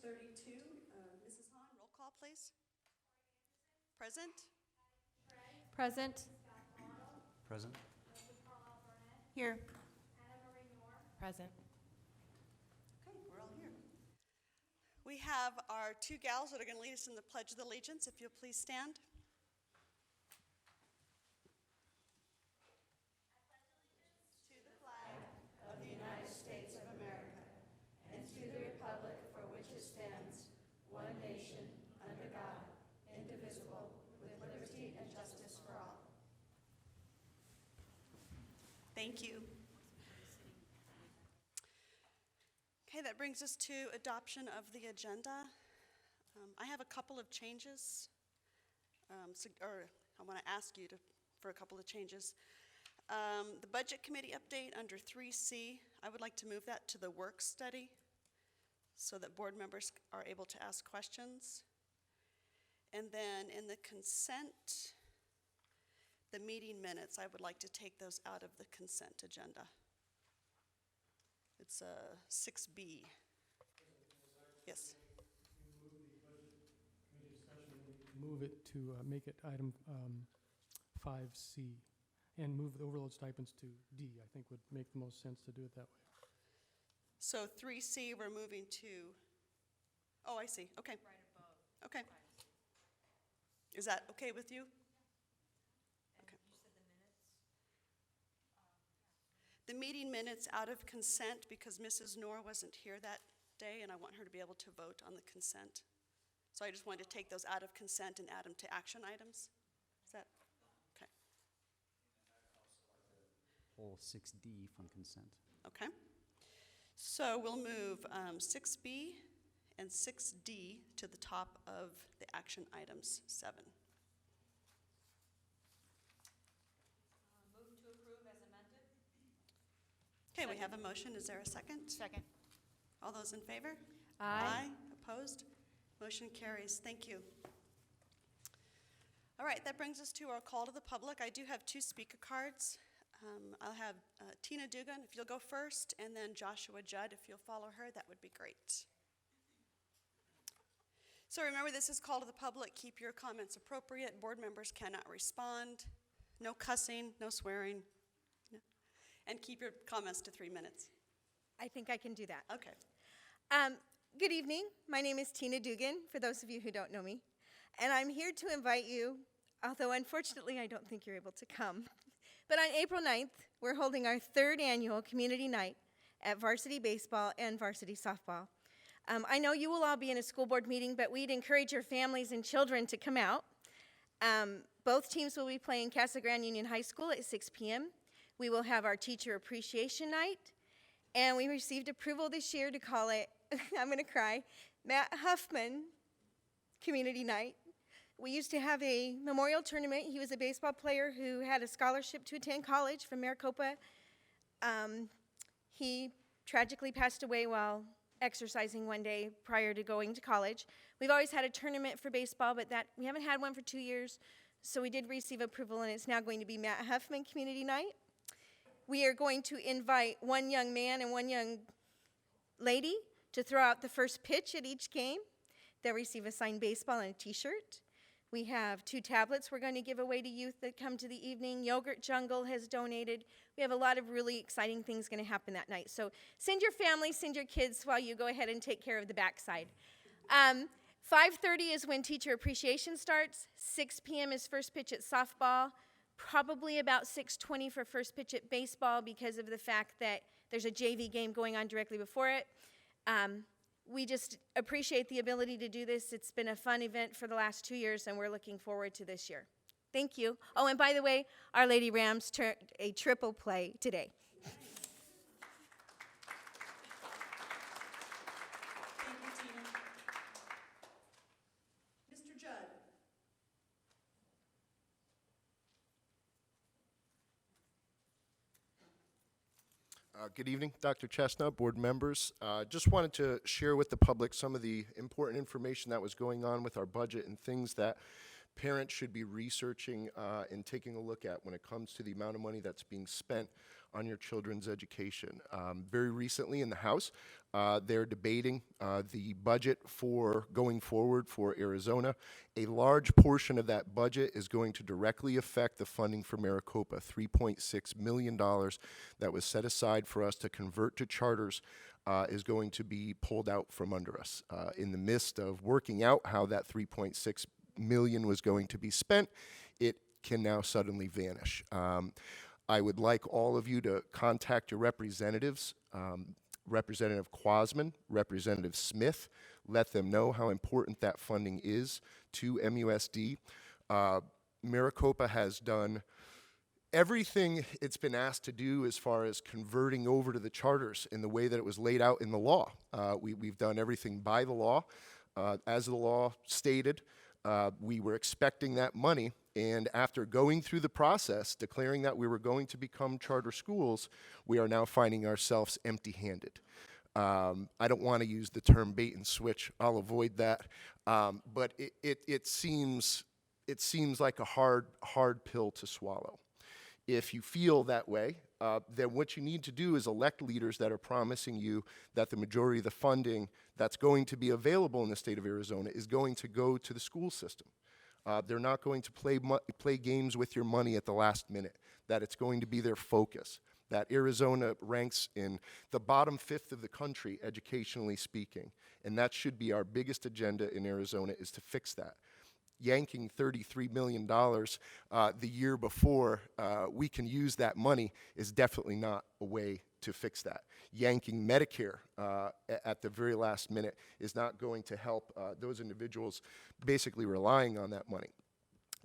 6:32. Mrs. Hahn, roll call, please. Present? Present. Present. Here. Present. Okay, we're all here. We have our two gals that are going to lead us in the Pledge of Allegiance. If you'll please stand. To the flag of the United States of America and to the republic for which it stands, one nation, under God, indivisible, with liberty and justice for all. Thank you. Okay, that brings us to adoption of the agenda. I have a couple of changes, or I want to ask you for a couple of changes. The Budget Committee update under 3C, I would like to move that to the work study so that board members are able to ask questions. And then in the consent, the meeting minutes, I would like to take those out of the consent agenda. It's 6B. Yes. Move it to make it item 5C and move the overload stipends to D. I think would make the most sense to do it that way. So 3C, we're moving to, oh, I see, okay. Right above. Okay. Is that okay with you? And Okay. you said the minutes? The meeting minutes out of consent because Mrs. Knorr wasn't here that day and I want her to be able to vote on the consent. So I just wanted to take those out of consent and add them to action items. Is that, okay, Pull 6D from consent. okay. So we'll move 6B and 6D to the top of the action items 7. Move to approve as amended? Okay, we have a motion. Is there a second? Second. All those in favor? Aye. Opposed? Motion carries. Thank you. All right, that brings us to our call to the public. I do have 2 speaker cards. I'll have Tina Dugan, if you'll go first, and then Joshua Judd, if you'll follow her, that would be great. So remember, this is call to the public. Keep your comments appropriate. Board members cannot respond. No cussing, no swearing. No. And keep your comments to 3 minutes. I think I can do that. Okay. Good evening. My name is Tina Dugan, for those of you who don't know me. And I'm here to invite you, although unfortunately I don't think you're able to come. But on April 9th, we're holding our 3rd annual community night at varsity baseball and varsity softball. I know you will all be in a school board meeting, but we'd encourage your families and children to come out. Both teams will be playing Casa Grande Union High School at 6 p.m. We will have our teacher appreciation night. And we received approval this year to call it, I'm going to cry, Matt Huffman Community Night. We used to have a memorial tournament. He was a baseball player who had a scholarship to attend college from Maricopa. He tragically passed away while exercising one day prior to going to college. We've always had a tournament for baseball, but we haven't had one for 2 years. So we did receive approval, and it's now going to be Matt Huffman Community Night. We are going to invite one young man and one young lady to throw out the first pitch at each game. They'll receive a signed baseball and a t-shirt. We have 2 tablets we're going to give away to youth that come to the evening. Yogurt Jungle has donated. We have a lot of really exciting things going to happen that night. So send your family, send your kids while you go ahead and take care of the backside. 5:30 is when teacher appreciation starts. 6 p.m. is first pitch at softball. Probably about 6:20 for first pitch at baseball because of the fact that there's a JV game going on directly before it. We just appreciate the ability to do this. It's been a fun event for the last 2 years, and we're looking forward to this year. Thank you. Oh, and by the way, Our Lady Rams turned a triple play today. Thank you, Tina. Mr. Judd. Good evening, Dr. Chestnut, board members. Just wanted to share with the public some of the important information that was going on with our budget and things that parents should be researching and taking a look at when it comes to the amount of money that's being spent on your children's education. Very recently in the House, They're debating the budget for going forward for Arizona. A large portion of that budget is going to directly affect the funding for Maricopa. $3.6 million that was set aside for us to convert to charters is going to be pulled out from under us. In the midst of working out how that $3.6 million was going to be spent, it can now suddenly vanish. I would like all of you to contact your representatives, Representative Quasman, Representative Smith, let them know how important that funding is to MUSD. Maricopa has done everything it's been asked to do as far as converting over to the charters in the way that it was laid out in the law. We've done everything by the law. As the law stated, we were expecting that money, and after going through the process, declaring that we were going to become charter schools, we are now finding ourselves empty-handed. I don't want to use the term bait and switch. I'll avoid that. But it seems like a hard pill to swallow. If you feel that way, then what you need to do is elect leaders that are promising you that the majority of the funding that's going to be available in the state of Arizona is going to go to the school system. They're not going to play games with your money at the last minute, that it's going to be their focus, that Arizona ranks in the bottom fifth of the country, educationally speaking, and that should be our biggest agenda in Arizona, is to fix that. Yanking $33 million the year before we can use that money is definitely not a way to fix that. Yanking Medicare at the very last minute is not going to help those individuals basically relying on that money.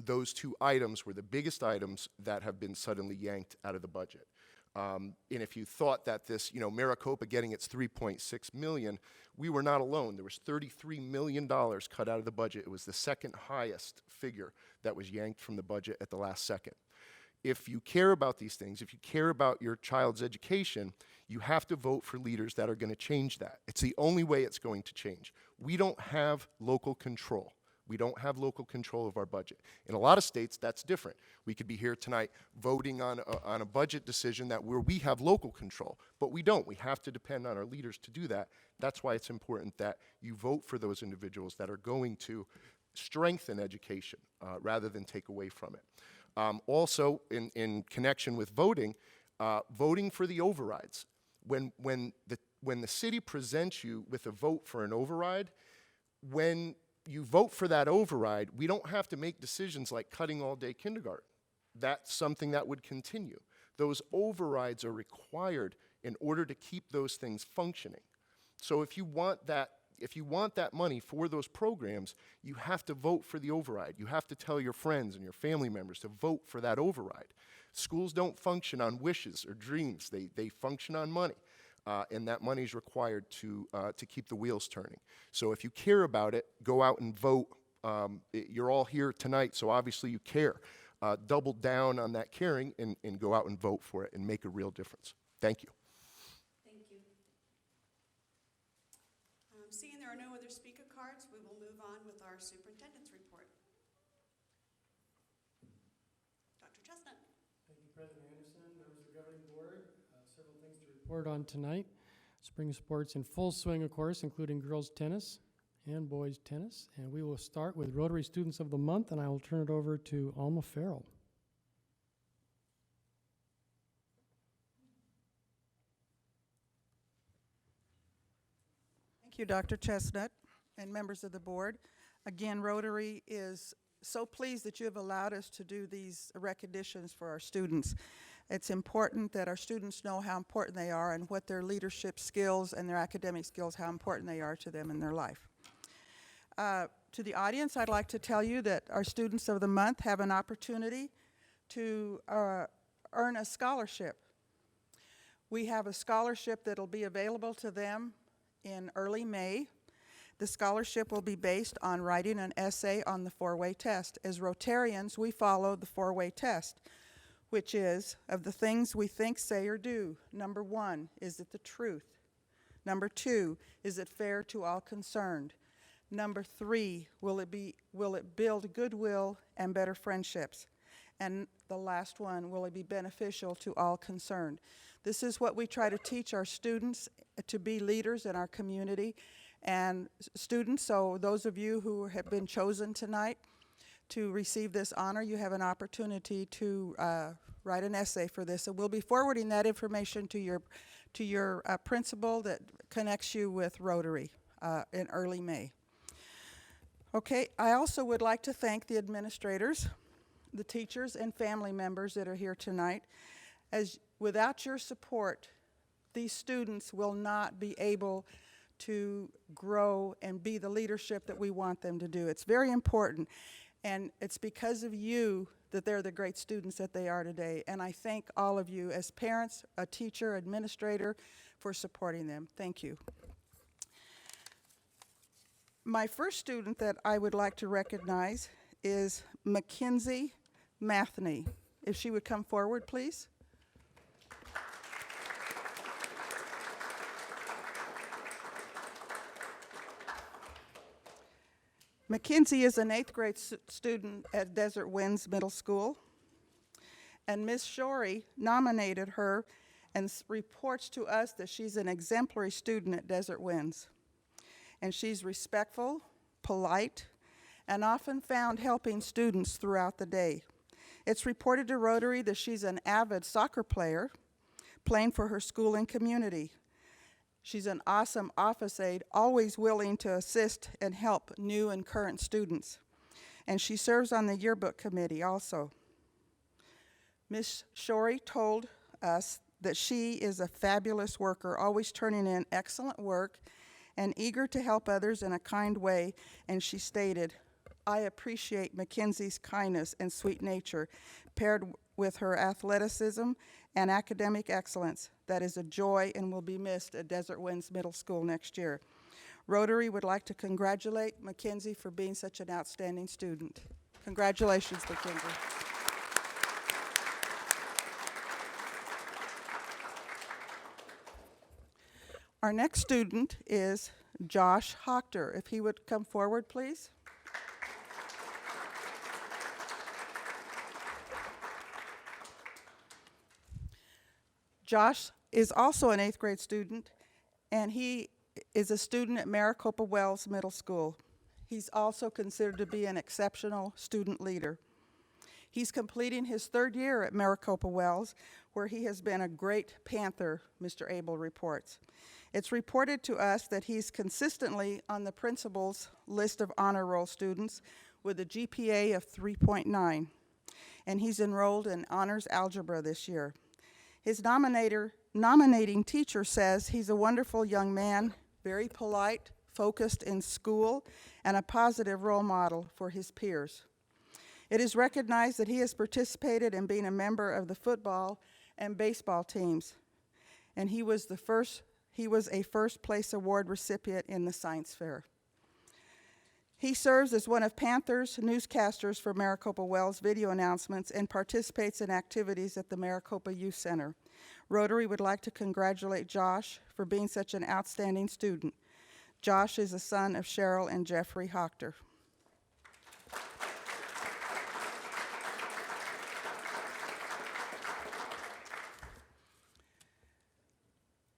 Those two items were the biggest items that have been suddenly yanked out of the budget. And if you thought that this, Maricopa getting its $3.6 million, we were not alone. There was $33 million cut out of the budget. It was the second highest figure that was yanked from the budget at the last second. If you care about these things, if you care about your child's education, you have to vote for leaders that are going to change that. It's the only way it's going to change. We don't have local control. We don't have local control of our budget. In a lot of states, that's different. We could be here tonight voting on a budget decision where we have local control, but we don't. We have to depend on our leaders to do that. That's why it's important that you vote for those individuals that are going to strengthen education rather than take away from it. Also, in connection with voting, voting for the overrides. When the city presents you with a vote for an override, when you vote for that override, we don't have to make decisions like cutting all-day kindergarten. That's something that would continue. Those overrides are required in order to keep those things functioning. So if you want that money for those programs, you have to vote for the override. You have to tell your friends and your family members to vote for that override. Schools don't function on wishes or dreams. They function on money. And that money is required to keep the wheels turning. So if you care about it, go out and vote. You're all here tonight, so obviously you care. Double down on that caring and go out and vote for it and make a real difference. Thank you. Thank you. Seeing there are no other speaker cards, we will move on with our superintendent's report. Dr. Chestnut. Thank you, President Anderson, members of the governing board. Several things to report on tonight. Spring sports in full swing, of course, including girls tennis and boys tennis. And we will start with Rotary Students of the Month, and I will turn it over to Alma Farrell. Thank you, Dr. Chestnut and members of the board. Again, Rotary is so pleased that you have allowed us to do these recognitions for our students. It's important that our students know how important they are and what their leadership skills and their academic skills, how important they are to them in their life. To the audience, I'd like to tell you that our Students of the Month have an opportunity to earn a scholarship. We have a scholarship that will be available to them in early May. The scholarship will be based on writing an essay on the four-way test. As Rotarians, we follow the four-way test, which is, of the things we think, say, or do, number 1, is it the truth? Number 2, is it fair to all concerned? Number 3, will it build goodwill and better friendships? and the last one, will it be beneficial to all concerned? This is what we try to teach our students, to be leaders in our community. And students, so those of you who have been chosen tonight to receive this honor, you have an opportunity to write an essay for this. And we'll be forwarding that information to your principal that connects you with Rotary in early May. Okay, I also would like to thank the administrators, the teachers, and family members that are here tonight. As without your support, these students will not be able to grow and be the leadership that we want them to do. It's very important, and it's because of you that they're the great students that they are today. And I thank all of you as parents, a teacher, administrator, for supporting them. Thank you. My first student that I would like to recognize is Mackenzie Mathney. If she would come forward, please. Mackenzie is an 8th grade student at Desert Winds Middle School, and Ms. Shorey nominated her and reports to us that she's an exemplary student at Desert Winds. And she's respectful, polite, and often found helping students throughout the day. It's reported to Rotary that she's an avid soccer player, playing for her school and community. She's an awesome office aide, always willing to assist and help new and current students. And she serves on the yearbook committee also. Ms. Shorey told us that she is a fabulous worker, always turning in excellent work and eager to help others in a kind way. And she stated, "I appreciate Mackenzie's kindness and sweet nature, paired with her athleticism and academic excellence. That is a joy and will be missed at Desert Winds Middle School next year." Rotary would like to congratulate Mackenzie for being such an outstanding student. Congratulations, Mackenzie. Our next student is Josh Hochter. If he would come forward, please. Josh is also an 8th grade student, and he is a student at Maricopa Wells Middle School. He's also considered to be an exceptional student leader. He's completing his 3rd year at Maricopa Wells, where he has been a great Panther, Mr. Abel reports. It's reported to us that he's consistently on the principal's list of honor roll students with a GPA of 3.9, and he's enrolled in honors algebra this year. His nominating teacher says he's a wonderful young man, very polite, focused in school, and a positive role model for his peers. It is recognized that he has participated in being a member of the football and baseball teams, and he was a first place award recipient in the science fair. He serves as one of Panther's newscasters for Maricopa Wells video announcements and participates in activities at the Maricopa Youth Center. Rotary would like to congratulate Josh for being such an outstanding student. Josh is the son of Cheryl and Jeffrey Hochter.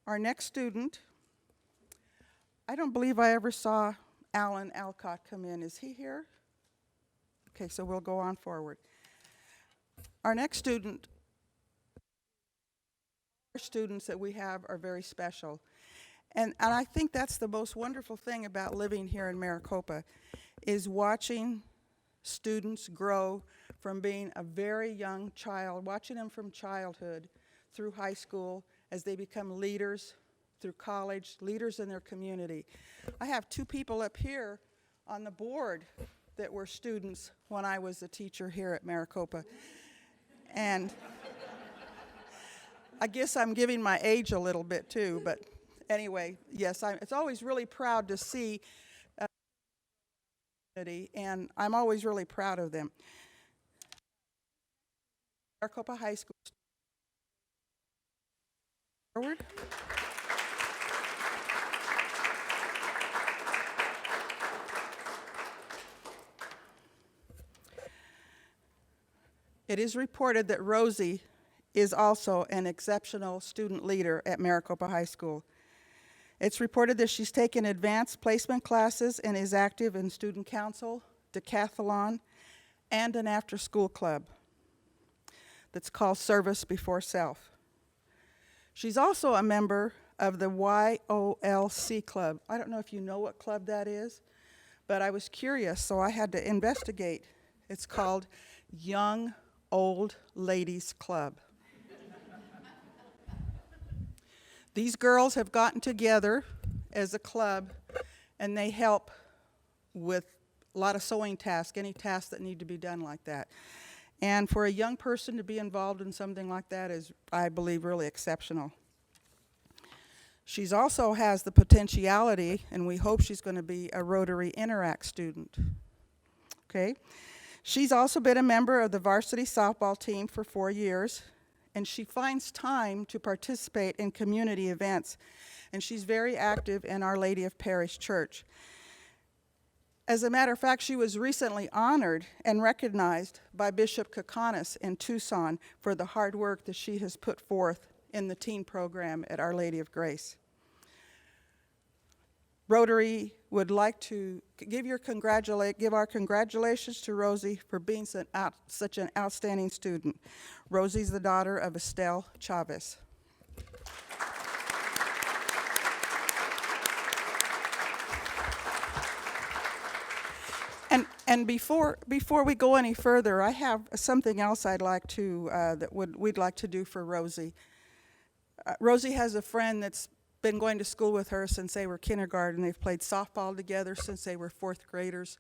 Our next student, I don't believe I ever saw Alan Alcott come in. Is he here? Okay, so we'll go on forward. Our next student, our students that we have are very special. And I think that's the most wonderful thing about living here in Maricopa, is watching students grow from being a very young child, watching them from childhood through high school as they become leaders, through college, leaders in their community. I have 2 people up here on the board that were students when I was a teacher here at Maricopa. And I guess I'm giving my age a little bit too, but anyway, yes, it's always really proud to see and I'm always really proud of them. Maricopa High School. Forward. It is reported that Rosie is also an exceptional student leader at Maricopa High School. It's reported that she's taken advanced placement classes and is active in student council, decathlon, and an after-school club that's called Service Before Self. She's also a member of the YOLC club. I don't know if you know what club that is, but I was curious, so I had to investigate. It's called Young Old Ladies Club. These girls have gotten together as a club, and they help with a lot of sewing tasks, any tasks that need to be done like that. And for a young person to be involved in something like that is, I believe, really exceptional. She's also has the potentiality, and we hope she's going to be a Rotary Interact student. Okay? She's also been a member of the varsity softball team for 4 years, and she finds time to participate in community events, and she's very active in Our Lady of Parish Church. As a matter of fact, she was recently honored and recognized by Bishop Kokonis in Tucson for the hard work that she has put forth in the teen program at Our Lady of Grace. Rotary would like to give our congratulations to Rosie for being such an outstanding student. Rosie's the daughter of Estelle Chavez. And before we go any further, I have something else I'd like to we'd like to do for Rosie. Rosie has a friend that's been going to school with her since they were kindergarten. They've played softball together since they were 4th graders,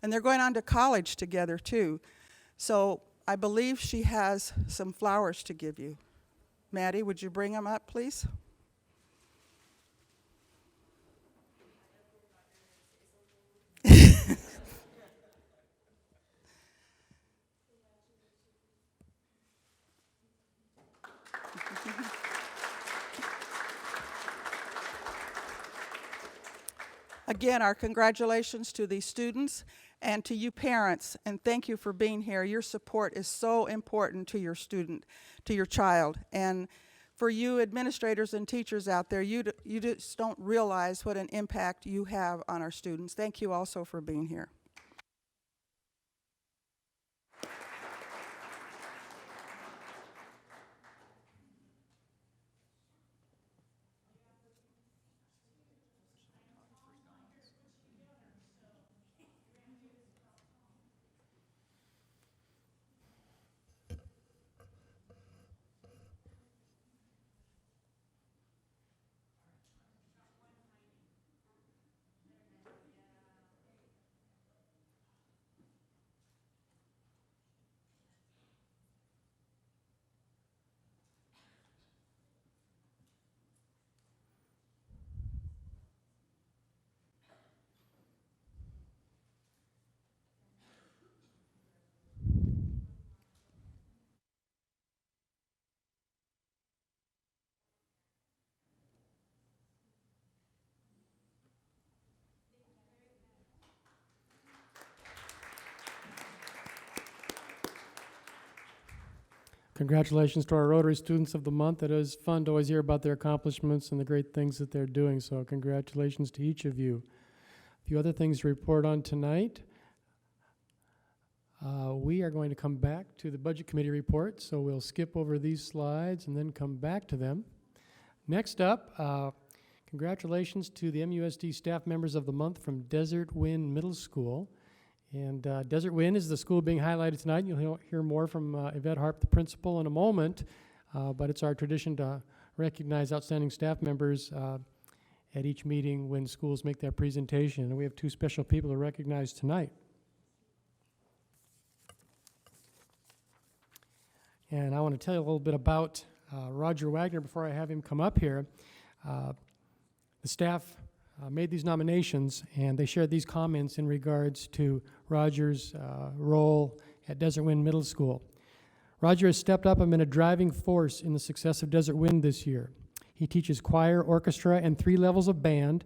and they're going on to college together too. So I believe she has some flowers to give you. Maddie, would you bring them up, please? Again, our congratulations to these students and to you parents, and thank you for being here. Your support is so important to your student, to your child. And for you administrators and teachers out there, you just don't realize what an impact you have on our students. Thank you also for being here. Congratulations to our Rotary Students of the Month. It is fun to always hear about their accomplishments and the great things that they're doing, so congratulations to each of you. A few other things to report on tonight. We are going to come back to the Budget Committee report, so we'll skip over these slides and then come back to them. Next up, congratulations to the MUSD staff members of the month from Desert Wind Middle School. And Desert Wind is the school being highlighted tonight. You'll hear more from Yvette Harp, the principal, in a moment, but it's our tradition to recognize outstanding staff members at each meeting when schools make their presentation. And we have 2 special people to recognize tonight. And I want to tell you a little bit about Roger Wagner before I have him come up here. The staff made these nominations, and they shared these comments in regards to Roger's role at Desert Wind Middle School. Roger has stepped up and been a driving force in the success of Desert Wind this year. He teaches choir, orchestra, and 3 levels of band,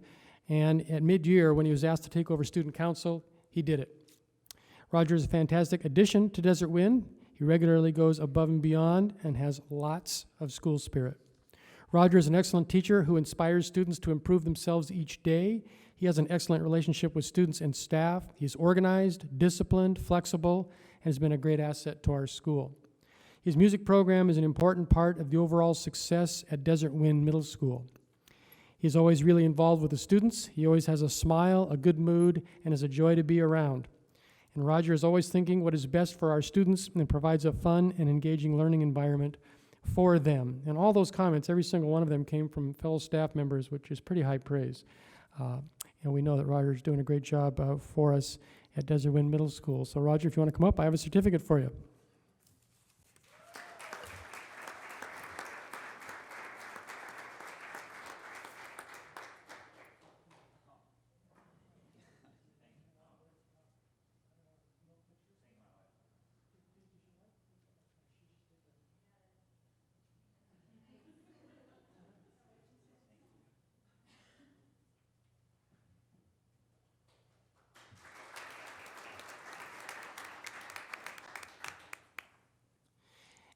and at mid-year, when he was asked to take over student council, he did it. Roger is a fantastic addition to Desert Wind. He He regularly goes above and beyond and has lots of school spirit. Roger is an excellent teacher who inspires students to improve themselves each day. He has an excellent relationship with students and staff. He's organized, disciplined, flexible, and has been a great asset to our school. His music program is an important part of the overall success at Desert Wind Middle School. He's always really involved with the students. He always has a smile, a good mood, and is a joy to be around. And Roger is always thinking what is best for our students and provides a fun and engaging learning environment for them. And all those comments, every single one of them came from fellow staff members, which is pretty high praise. And we know that Roger's doing a great job for us at Desert Wind Middle School. So Roger, if you want to come up, I have a certificate for you.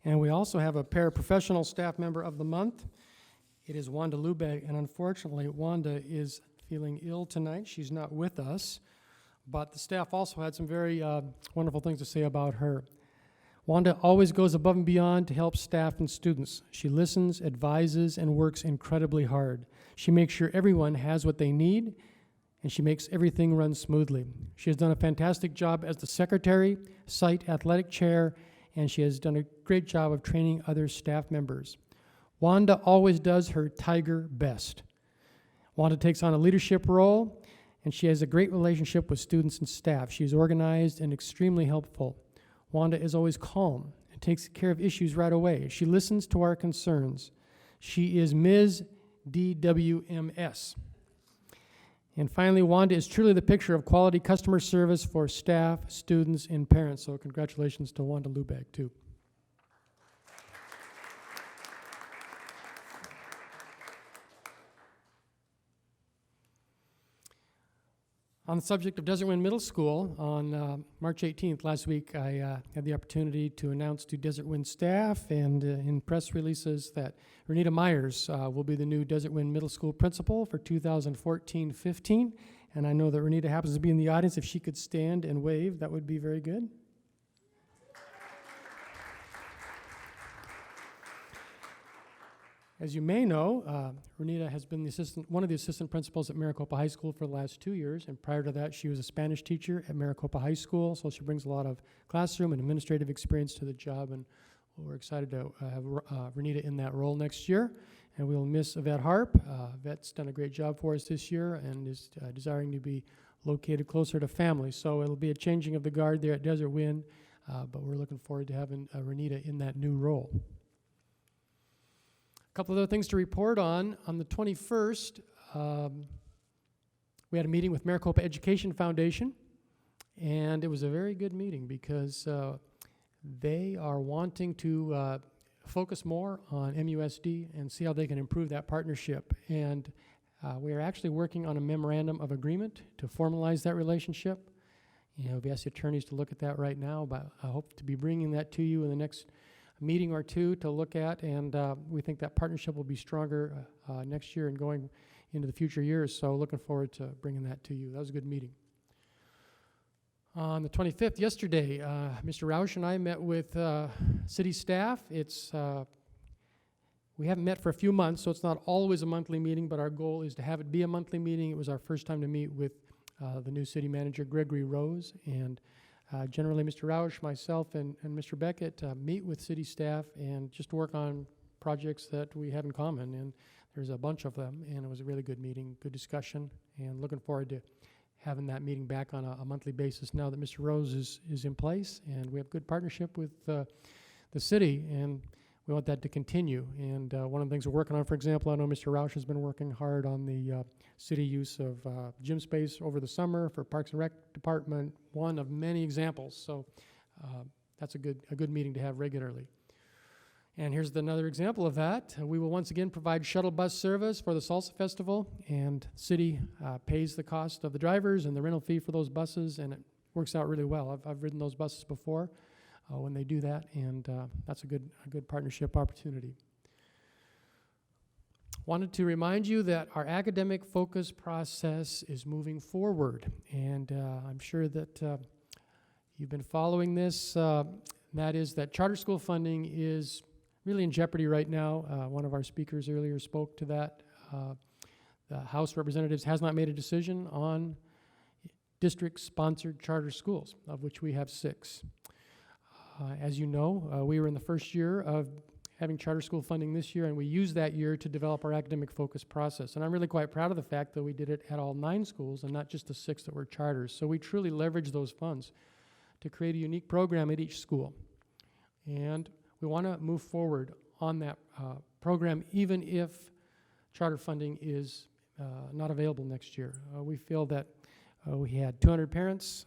And we also have a paraprofessional staff member of the month. It is Wanda Lubeg, and unfortunately, Wanda is feeling ill tonight. She's not with us, but the staff also had some very wonderful things to say about her. Wanda always goes above and beyond to help staff and students. She listens, advises, and works incredibly hard. She makes sure everyone has what they need, and she makes everything run smoothly. She has done a fantastic job as the secretary, site athletic chair, and she has done a great job of training other staff members. Wanda always does her tiger best. Wanda takes on a leadership role, and she has a great relationship with students and staff. She is organized and extremely helpful. Wanda is always calm and takes care of issues right away. She listens to our concerns. She is Ms. DWMS. And finally, Wanda is truly the picture of quality customer service for staff, students, and parents. So congratulations to Wanda Lubeg, too. On the subject of Desert Wind Middle School, on March 18th, last week, I had the opportunity to announce to Desert Wind staff and in press releases that Renita Myers will be the new Desert Wind Middle School principal for 2014-15. And I know that Renita happens to be in the audience. If she could stand and wave, that would be very good. As you may know, Renita has been one of the assistant principals at Maricopa High School for the last 2 years, and prior to that, she was a Spanish teacher at Maricopa High School, so she brings a lot of classroom and administrative experience to the job, and we're excited to have Renita in that role next year. And we'll miss Yvette Harp. Yvette's done a great job for us this year and is desiring to be located closer to family, so it'll be a changing of the guard there at Desert Wind, but we're looking forward to having Renita in that new role. A couple of other things to report on. On the 21st, we had a meeting with Maricopa Education Foundation, and it was a very good meeting because they are wanting to focus more on MUSD and see how they can improve that partnership. And we are actually working on a memorandum of agreement to formalize that relationship. You know, we've asked the attorneys to look at that right now, but I hope to be bringing that to you in the next meeting or two to look at, and we think that partnership will be stronger next year and going into the future years, so looking forward to bringing that to you. That was a good meeting. On the 25th, yesterday, Mr. Rausch and I met with city staff. We haven't met for a few months, so it's not always a monthly meeting, but our goal is to have it be a monthly meeting. It was our first time to meet with the new city manager, Gregory Rose, and generally, Mr. Rausch, myself, and Mr. Beckett meet with city staff and just work on projects that we have in common, and there's a bunch of them, and it was a really good meeting, good discussion, and looking forward to having that meeting back on a monthly basis now that Mr. Rose is in place, and we have good partnership with the city, and we want that to continue. And one of the things we're working on, for example, I know Mr. Rausch has been working hard on the city use of gym space over the summer for Parks and Rec Department, one of many examples. So that's a good meeting to have regularly. And here's another example of that. We will once again provide shuttle bus service for the Salsa Festival, and the city pays the cost of the drivers and the rental fee for those buses, and it works out really well. I've ridden those buses before. when they do that, and that's a good partnership opportunity. Wanted to remind you that our academic focus process is moving forward, and I'm sure that you've been following this. That is that charter school funding is really in jeopardy right now. One of our speakers earlier spoke to that. The House of Representatives has not made a decision on district-sponsored charter schools, of which we have 6. As you know, we were in the first year of having charter school funding this year, and we used that year to develop our academic focus process. And I'm really quite proud of the fact that we did it at all 9 schools and not just the 6 that were charters. So we truly leveraged those funds to create a unique program at each school. And we want to move forward on that program even if charter funding is not available next year. We feel that we had 200 parents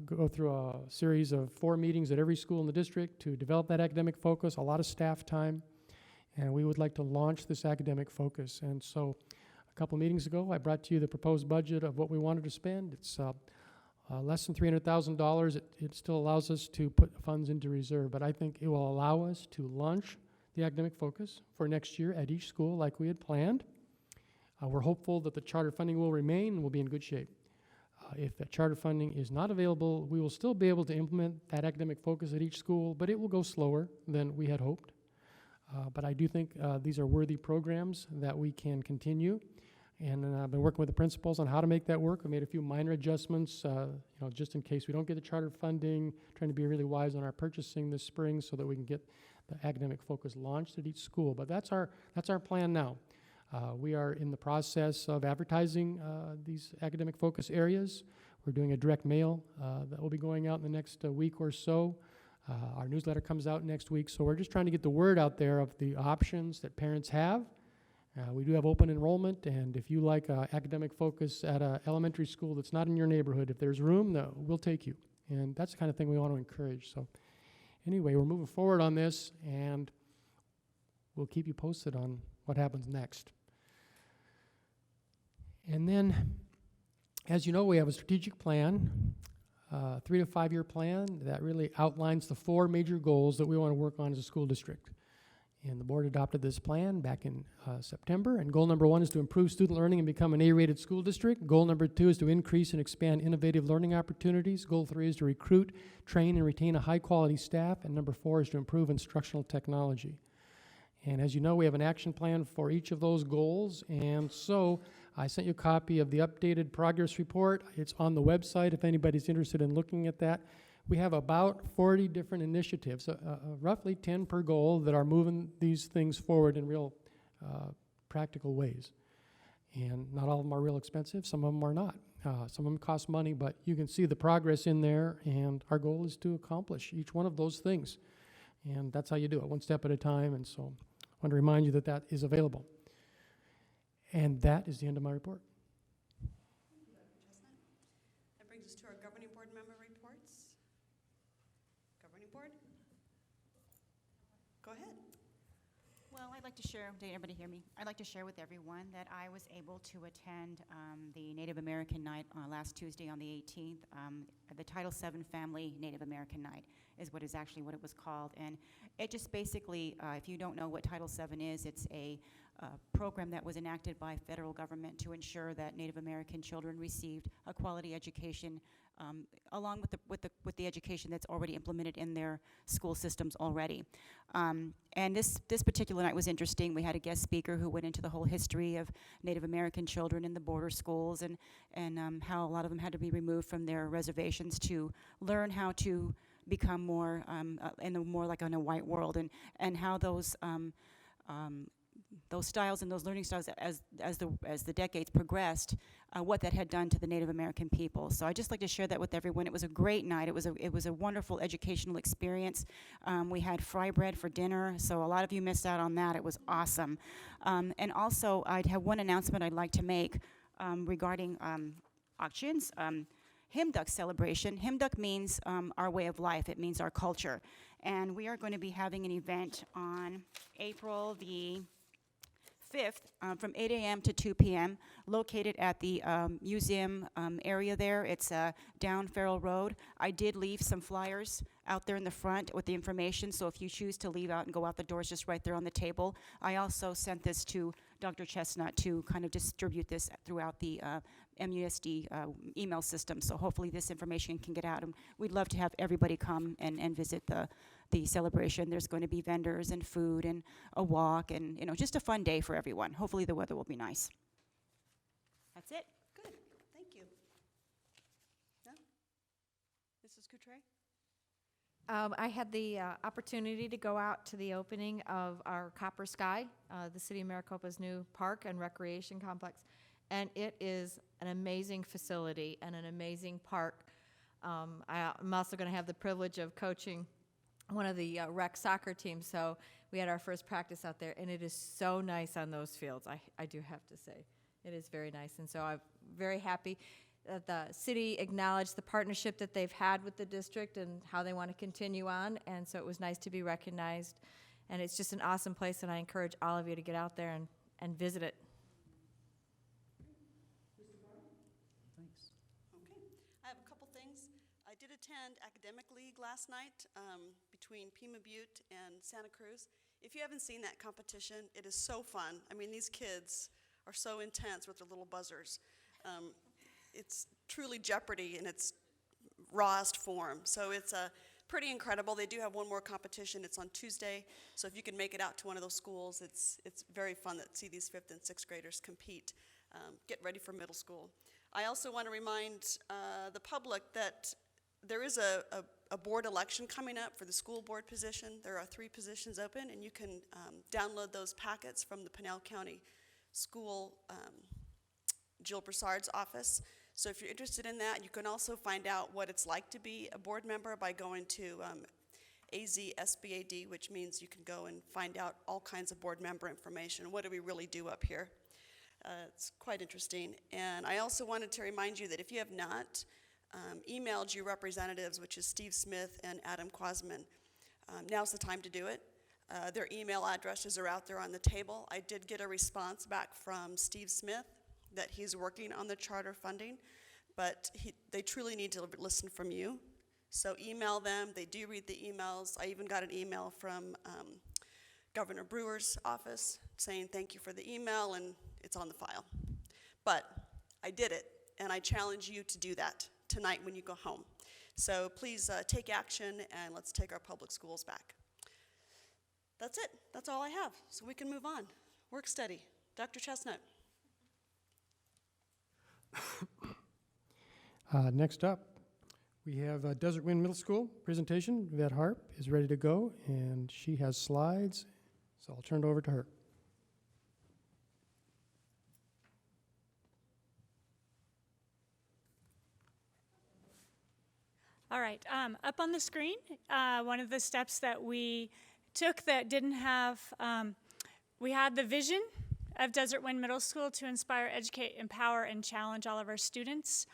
go through a series of 4 meetings at every school in the district to develop that academic focus, a lot of staff time, and we would like to launch this academic focus. And so a couple meetings ago, I brought to you the proposed budget of what we wanted to spend. It's less than $300,000. It still allows us to put funds into reserve, but I think it will allow us to launch the academic focus for next year at each school like we had planned. We're hopeful that the charter funding will remain and we'll be in good shape. If that charter funding is not available, we will still be able to implement that academic focus at each school, but it will go slower than we had hoped. But I do think these are worthy programs that we can continue. And I've been working with the principals on how to make that work. We made a few minor adjustments, just in case we don't get the charter funding, trying to be really wise on our purchasing this spring so that we can get the academic focus launched at each school. But that's our plan now. We are in the process of advertising these academic focus areas. We're doing a direct mail that will be going out in the next week or so. Our newsletter comes out next week, so we're just trying to get the word out there of the options that parents have. We do have open enrollment, and if you like academic focus at an elementary school that's not in your neighborhood, if there's room, we'll take you. And that's the kind of thing we want to encourage. So anyway, we're moving forward on this, and we'll keep you posted on what happens next. And then, as you know, we have a strategic plan, 3 to 5 year plan that really outlines the 4 major goals that we want to work on as a school district. And the board adopted this plan back in September. And goal number 1 is to improve student learning and become an A-rated school district. Goal number 2 is to increase and expand innovative learning opportunities. Goal 3 is to recruit, train, and retain a high-quality staff. And number 4 is to improve instructional technology. And as you know, we have an action plan for each of those goals. And so I sent you a copy of the updated progress report. It's on the website if anybody's interested in looking at that. We have about 40 different initiatives, roughly 10 per goal, that are moving these things forward in real practical ways. And not all of them are real expensive. Some of them are not. Some of them cost money, but you can see the progress in there, and our goal is to accomplish each one of those things. And that's how you do it, one step at a time. And so I want to remind you that that is available. And that is the end of my report. That brings us to our governing board member reports. Governing board? Go ahead. Well, I'd like to share, did everybody hear me? I'd like to share with everyone that I was able to attend the Native American Night last Tuesday on the 18th. The Title VII Family Native American Night is what it was called. And it just basically, if you don't know what Title VII is, it's a program that was enacted by federal government to ensure that Native American children received a quality education along with the education that's already implemented in their school systems already. And this particular night was interesting. We had a guest speaker who went into the whole history of Native American children in the border schools and how a lot of them had to be removed from their reservations to learn how to become more more like in a white world, and how those styles and those learning styles as the decades progressed, what that had done to the Native American people. So I'd just like to share that with everyone. It was a great night. It was a wonderful educational experience. We had fry bread for dinner, so a lot of you missed out on that. It was awesome. And also, I'd have one announcement I'd like to make regarding auctions. Hymn Duck celebration. Hymn Duck means our way of life. It means our culture. And we are going to be having an event on April the 5th from 8 a.m. to 2 p.m. located at the museum area there. It's down Farrell Road. I did leave some flyers out there in the front with the information, so if you choose to leave out and go out the doors, just right there on the table. I also sent this to Dr. Chestnut to kind of distribute this throughout the MUSD email system, so hopefully this information can get out. And we'd love to have everybody come and visit the celebration. There's going to be vendors and food and a walk and, you know, just a fun day for everyone. Hopefully the weather will be nice. That's it. Good, thank you. No? Mrs. Coutray? I had the opportunity to go out to the opening of our Copper Sky, the City of Maricopa's new park and recreation complex, and it is an amazing facility and an amazing park. I'm also going to have the privilege of coaching one of the rec soccer teams, so we had our first practice out there, and it is so nice on those fields, I do have to say. It is very nice, and so I'm very happy that the city acknowledged the partnership that they've had with the district and how they want to continue on, and so it was nice to be recognized. And it's just an awesome place, and I encourage all of you to get out there and visit it. Thanks. Okay, I have a couple things. I did attend Academic League last night between Pima Butte and Santa Cruz. If you haven't seen that competition, it is so fun. I mean, these kids are so intense with their little buzzers. It's truly Jeopardy in its rawest form. So it's pretty incredible. They do have one more competition. It's on Tuesday. So if you can make it out to one of those schools, it's very fun to see these 5th and 6th graders compete. Get ready for middle school. I also want to remind the public that there is a board election coming up for the school board position. There are 3 positions open, and you can download those packets from the Pinal County School Jill Broussard's office. So if you're interested in that, you can also find out what it's like to be a board member by going to AZSBAD, which means you can go and find out all kinds of board member information. What do we really do up here? It's quite interesting. And I also wanted to remind you that if you have not emailed your representatives, which is Steve Smith and Adam Quasman, now's the time to do it. Their email addresses are out there on the table. I did get a response back from Steve Smith that he's working on the charter funding, but they truly need to listen from you. So email them. They do read the emails. I even got an email from Governor Brewer's office saying thank you for the email, and it's on the file. But I did it, and I challenge you to do that tonight when you go home. So please take action, and let's take our public schools back. That's it. That's all I have. So we can move on. Work study. Dr. Chestnut. Next up, we have Desert Wind Middle School presentation. Yvette Harp is ready to go, and she has slides, so I'll turn it over to her. All right, up on the screen, one of the steps that we took that didn't have, we had the vision of Desert Wind Middle School to inspire, educate, empower, and challenge all of our students.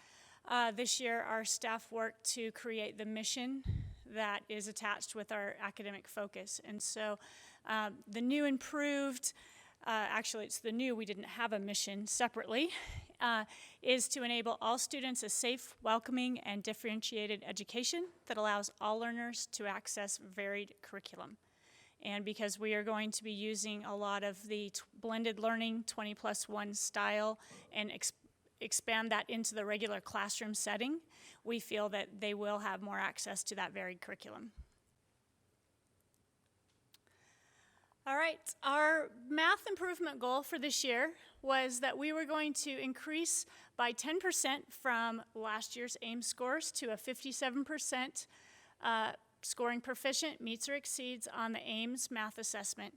This year, our staff worked to create the mission that is attached with our academic focus. And so the new improved, actually it's the new, we didn't have a mission separately, is to enable all students a safe, welcoming, and differentiated education that allows all learners to access varied curriculum. And because we are going to be using a lot of the blended learning 20+1 style and expand that into the regular classroom setting, we feel that they will have more access to that varied curriculum. All right, our math improvement goal for this year was that we were going to increase by 10% from last year's AIMS scores to a 57% scoring proficient, meets or exceeds on the AIMS math assessment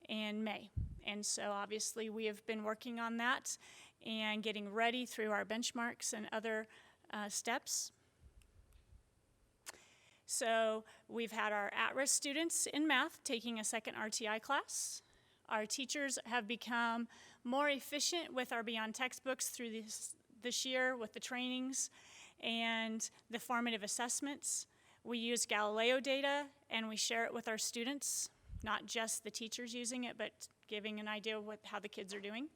in May. And so obviously we have been working on that and getting ready through our benchmarks and other steps. So we've had our at-risk students in math taking a second RTI class. Our teachers have become more efficient with our Beyond textbooks through this year with the trainings and the formative assessments. We use Galileo Data, and we share it with our students, not just the teachers using it, but giving an idea of how the kids are doing.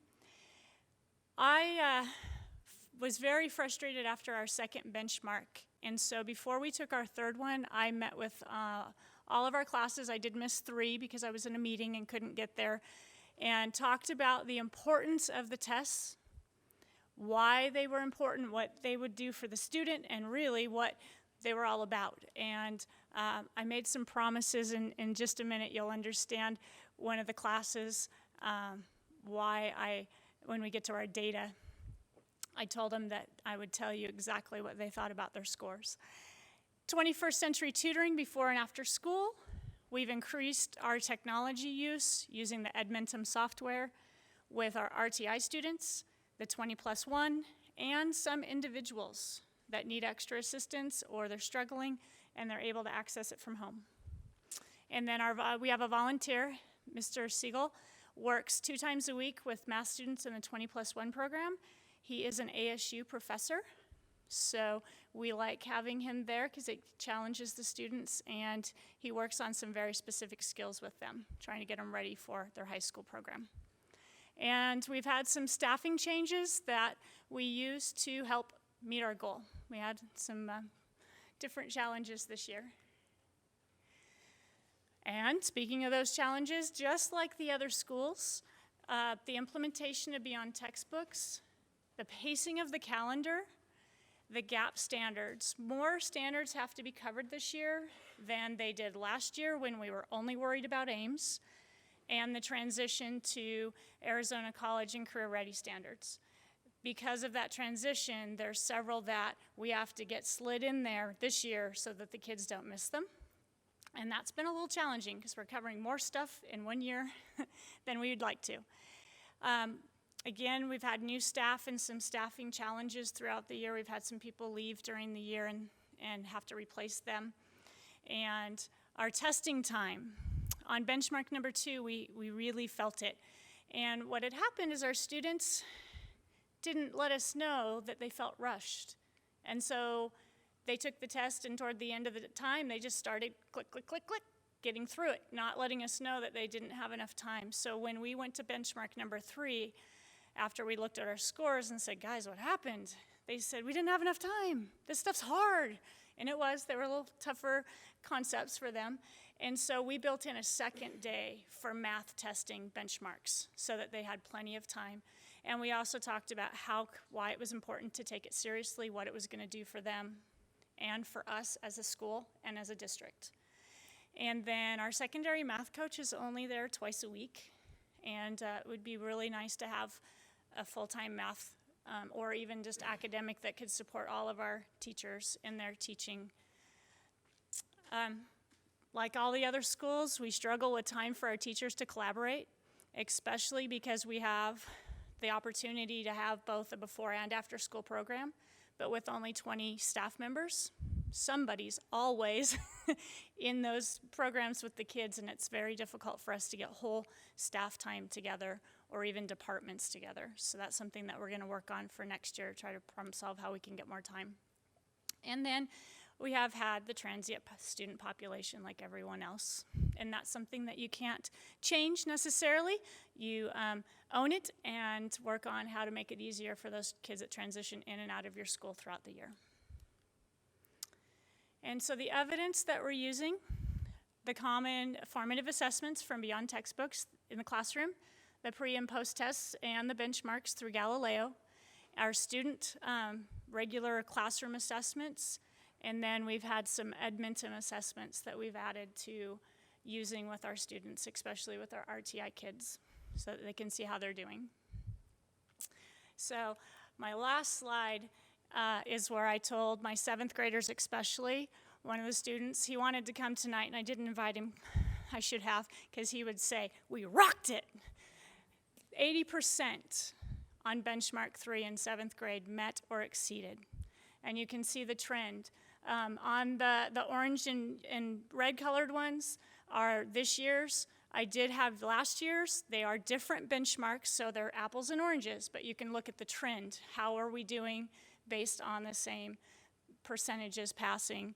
I was very frustrated after our second benchmark And so before we took our third one, I met with all of our classes. I did miss 3 because I was in a meeting and couldn't get there, and talked about the importance of the tests, why they were important, what they would do for the student, and really what they were all about. And I made some promises. In just a minute you'll understand one of the classes, when we get to our data, I told them that I would tell you exactly what they thought about their scores. 21st century tutoring before and after school. We've increased our technology use using the Edmentum software with our RTI students, the 20+1, and some individuals that need extra assistance or they're struggling and they're able to access it from home. And then we have a volunteer, Mr. Siegel, works 2 times a week with math students in the 20+1 program. He is an ASU professor, so we like having him there because it challenges the students, and he works on some very specific skills with them, trying to get them ready for their high school program. And we've had some staffing changes that we use to help meet our goal. We had some different challenges this year. And speaking of those challenges, just like the other schools, the implementation of Beyond Textbooks, the pacing of the calendar, the gap standards. More standards have to be covered this year than they did last year when we were only worried about Ames, and the transition to Arizona College and Career Ready standards. Because of that transition, there's several that we have to get slid in there this year so that the kids don't miss them. And that's been a little challenging because we're covering more stuff in 1 year than we would like to. Again, we've had new staff and some staffing challenges throughout the year. We've had some people leave during the year and have to replace them. And our testing time, on benchmark number 2, we really felt it. And what had happened is our students didn't let us know that they felt rushed. And so they took the test, and toward the end of the time, they just started click, click, click, click, getting through it, not letting us know that they didn't have enough time. So when we went to benchmark number 3, after we looked at our scores and said, guys, what happened? They said, we didn't have enough time. This stuff's hard. And it was. There were a little tougher concepts for them. And so we built in a second day for math testing benchmarks so that they had plenty of time. And we also talked about why it was important to take it seriously, what it was going to do for them and for us as a school and as a district. And then our secondary math coach is only there twice a week. And it would be really nice to have a full-time math or even just academic that could support all of our teachers in their teaching. Like all the other schools, we struggle with time for our teachers to collaborate, especially because we have the opportunity to have both a before and after school program, but with only 20 staff members. Somebody's always in those programs with the kids, and it's very difficult for us to get whole staff time together or even departments together. So that's something that we're going to work on for next year, try to problem solve how we can get more time. And then we have had the transient student population like everyone else, and that's something that you can't change necessarily. You own it and work on how to make it easier for those kids that transition in and out of your school throughout the year. And so the evidence that we're using, the common formative assessments from Beyond Textbooks in the classroom, the pre and post tests, and the benchmarks through Galileo, our student regular classroom assessments, and then we've had some Edmentum assessments that we've added to using with our students, especially with our RTI kids, so that they can see how they're doing. So my last slide is where I told my 7th graders especially, one of the students, he wanted to come tonight, and I didn't invite him. I should have, because he would say, we rocked it. 80% on benchmark 3 in 7th grade met or exceeded. And you can see the trend. On the orange and red colored ones are this year's. I did have last year's. They are different benchmarks, so they're apples and oranges, but you can look at the trend. How are we doing based on the same percentages passing?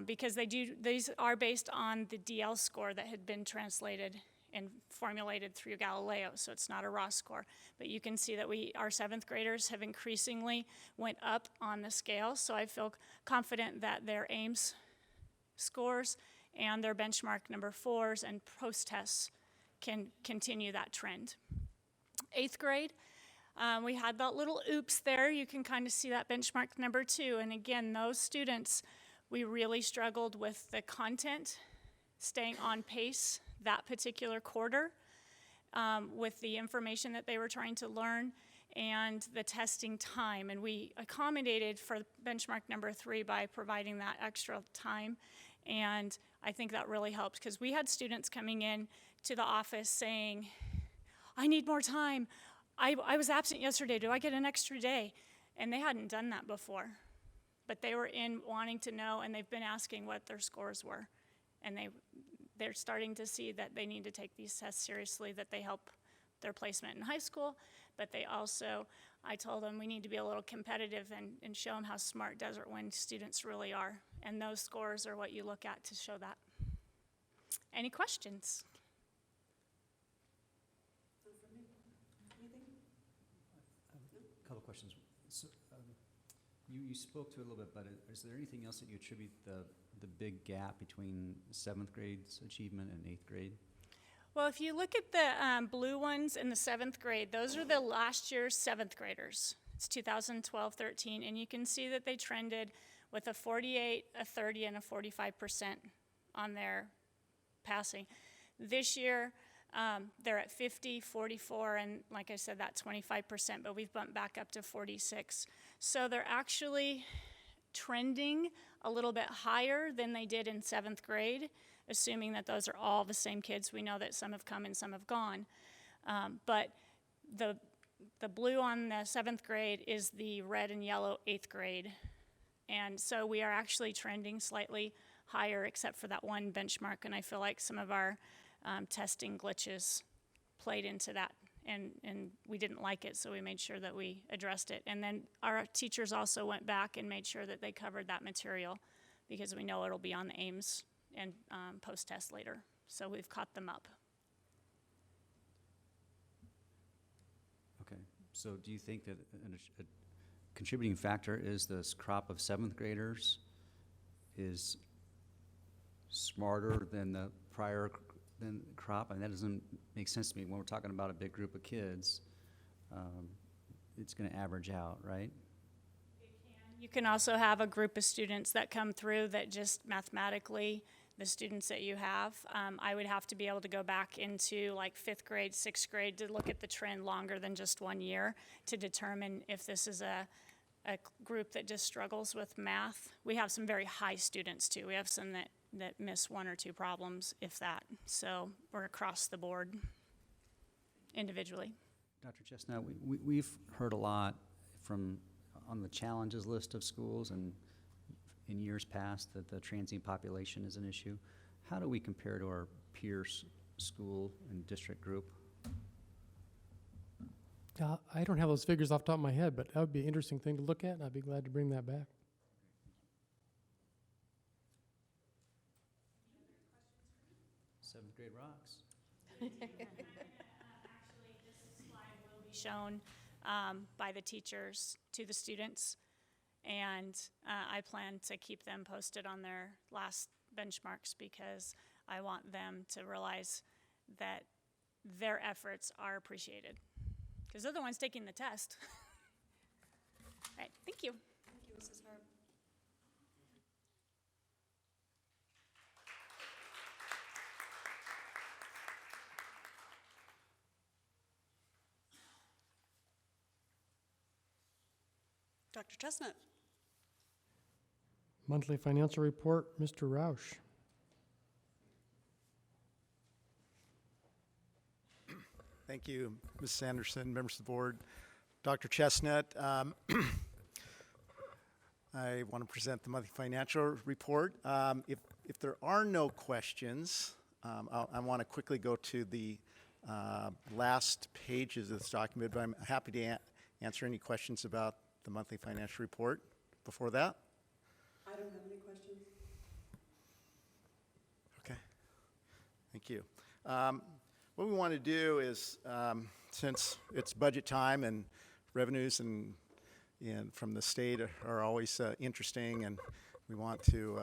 Because these are based on the DL score that had been translated and formulated through Galileo, so it's not a raw score. But you can see that our 7th graders have increasingly went up on the scale, so I feel confident that their AIMS scores and their benchmark number 4s and post-tests can continue that trend. 8th grade, we had that little oops there. You can kind of see that benchmark number 2. And again, those students, we really struggled with the content, staying on pace that particular quarter with the information that they were trying to learn and the testing time. And we accommodated for benchmark number 3 by providing that extra time. And I think that really helped because we had students coming in to the office saying, I need more time. I was absent yesterday. Do I get an extra day? And they hadn't done that before. But they were in wanting to know, and they've been asking what their scores were. And they're starting to see that they need to take these tests seriously, that they help their placement in high school. But they also, I told them we need to be a little competitive and show them how smart Desert Wind students really are. And those scores are what you look at to show that. Any questions? A couple questions. So, you spoke to it a little bit, but is there anything else that you attribute the big gap between 7th grade's achievement and 8th grade? Well, if you look at the blue ones in the 7th grade, those are the last year's 7th graders. It's 2012-13, and you can see that they trended with a 48, a 30, and a 45% on their passing. This year, they're at 50, 44, and like I said, that 25%, but we've bumped back up to 46. So they're actually trending a little bit higher than they did in 7th grade, assuming that those are all the same kids. We know that some have come and some have gone. But the blue on the 7th grade is the red and yellow 8th grade. And so we are actually trending slightly higher except for that one benchmark, and I feel like some of our testing glitches played into that, and we didn't like it, so we made sure that we addressed it. And then our teachers also went back and made sure that they covered that material because we know it'll be on the AIMS and post-test later, so we've caught them up. Okay, so do you think that a contributing factor is this crop of 7th graders is smarter than the prior crop? And that doesn't make sense to me. When we're talking about a big group of kids, it's going to average out, right? You can also have a group of students that come through that just mathematically, the students that you have, I would have to be able to go back into like 5th grade, 6th grade to look at the trend longer than just 1 year to determine if this is a group that just struggles with math. We have some very high students too. We have some that miss 1 or 2 problems, if that. So we're across the board individually. Dr. Chestnut, we've heard a lot on the challenges list of schools and in years past that the transient population is an issue. How do we compare to our peers school and district group? I don't have those figures off the top of my head, but that would be an interesting thing to look at, and I'd be glad to bring that back. Seventh grade rocks. Actually, this slide will be shown by the teachers to the students, and I plan to keep them posted on their last benchmarks because I want them to realize that their efforts are appreciated because they're the ones taking the test. All right, thank you. Thank you, Mrs. Harb. Dr. Chestnut. Monthly financial report, Mr. Roush. Thank you, Mrs. Anderson, members of the board. Dr. Chestnut, I want to present the monthly financial report. If there are no questions, I want to quickly go to the last pages of this document, but I'm happy to answer any questions about the monthly financial report before that. I don't have any questions. Okay, thank you. what we want to do is, since it's budget time and revenues and from the state are always interesting, and we want to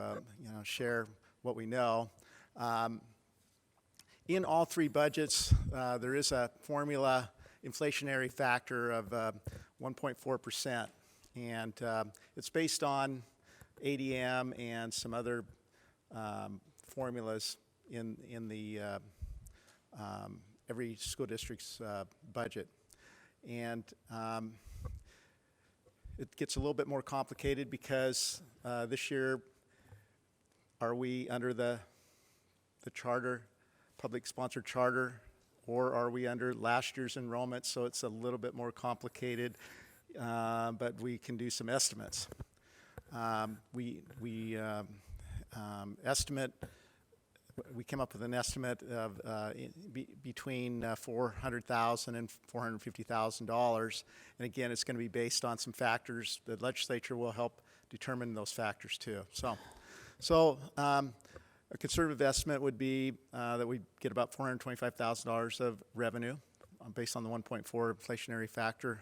share what we know. In all three budgets, there is a formula inflationary factor of 1.4%, and it's based on ADM and some other formulas in the every school district's budget. And it gets a little bit more complicated because this year, are we under the charter, public sponsored charter, or are we under last year's enrollment? So it's a little bit more complicated, but we can do some estimates. We came up with an estimate of between $400,000 and $450,000, and again, it's going to be based on some factors. The legislature will help determine those factors too. So a conservative estimate would be that we get about $425,000 of revenue based on the 1.4 inflationary factor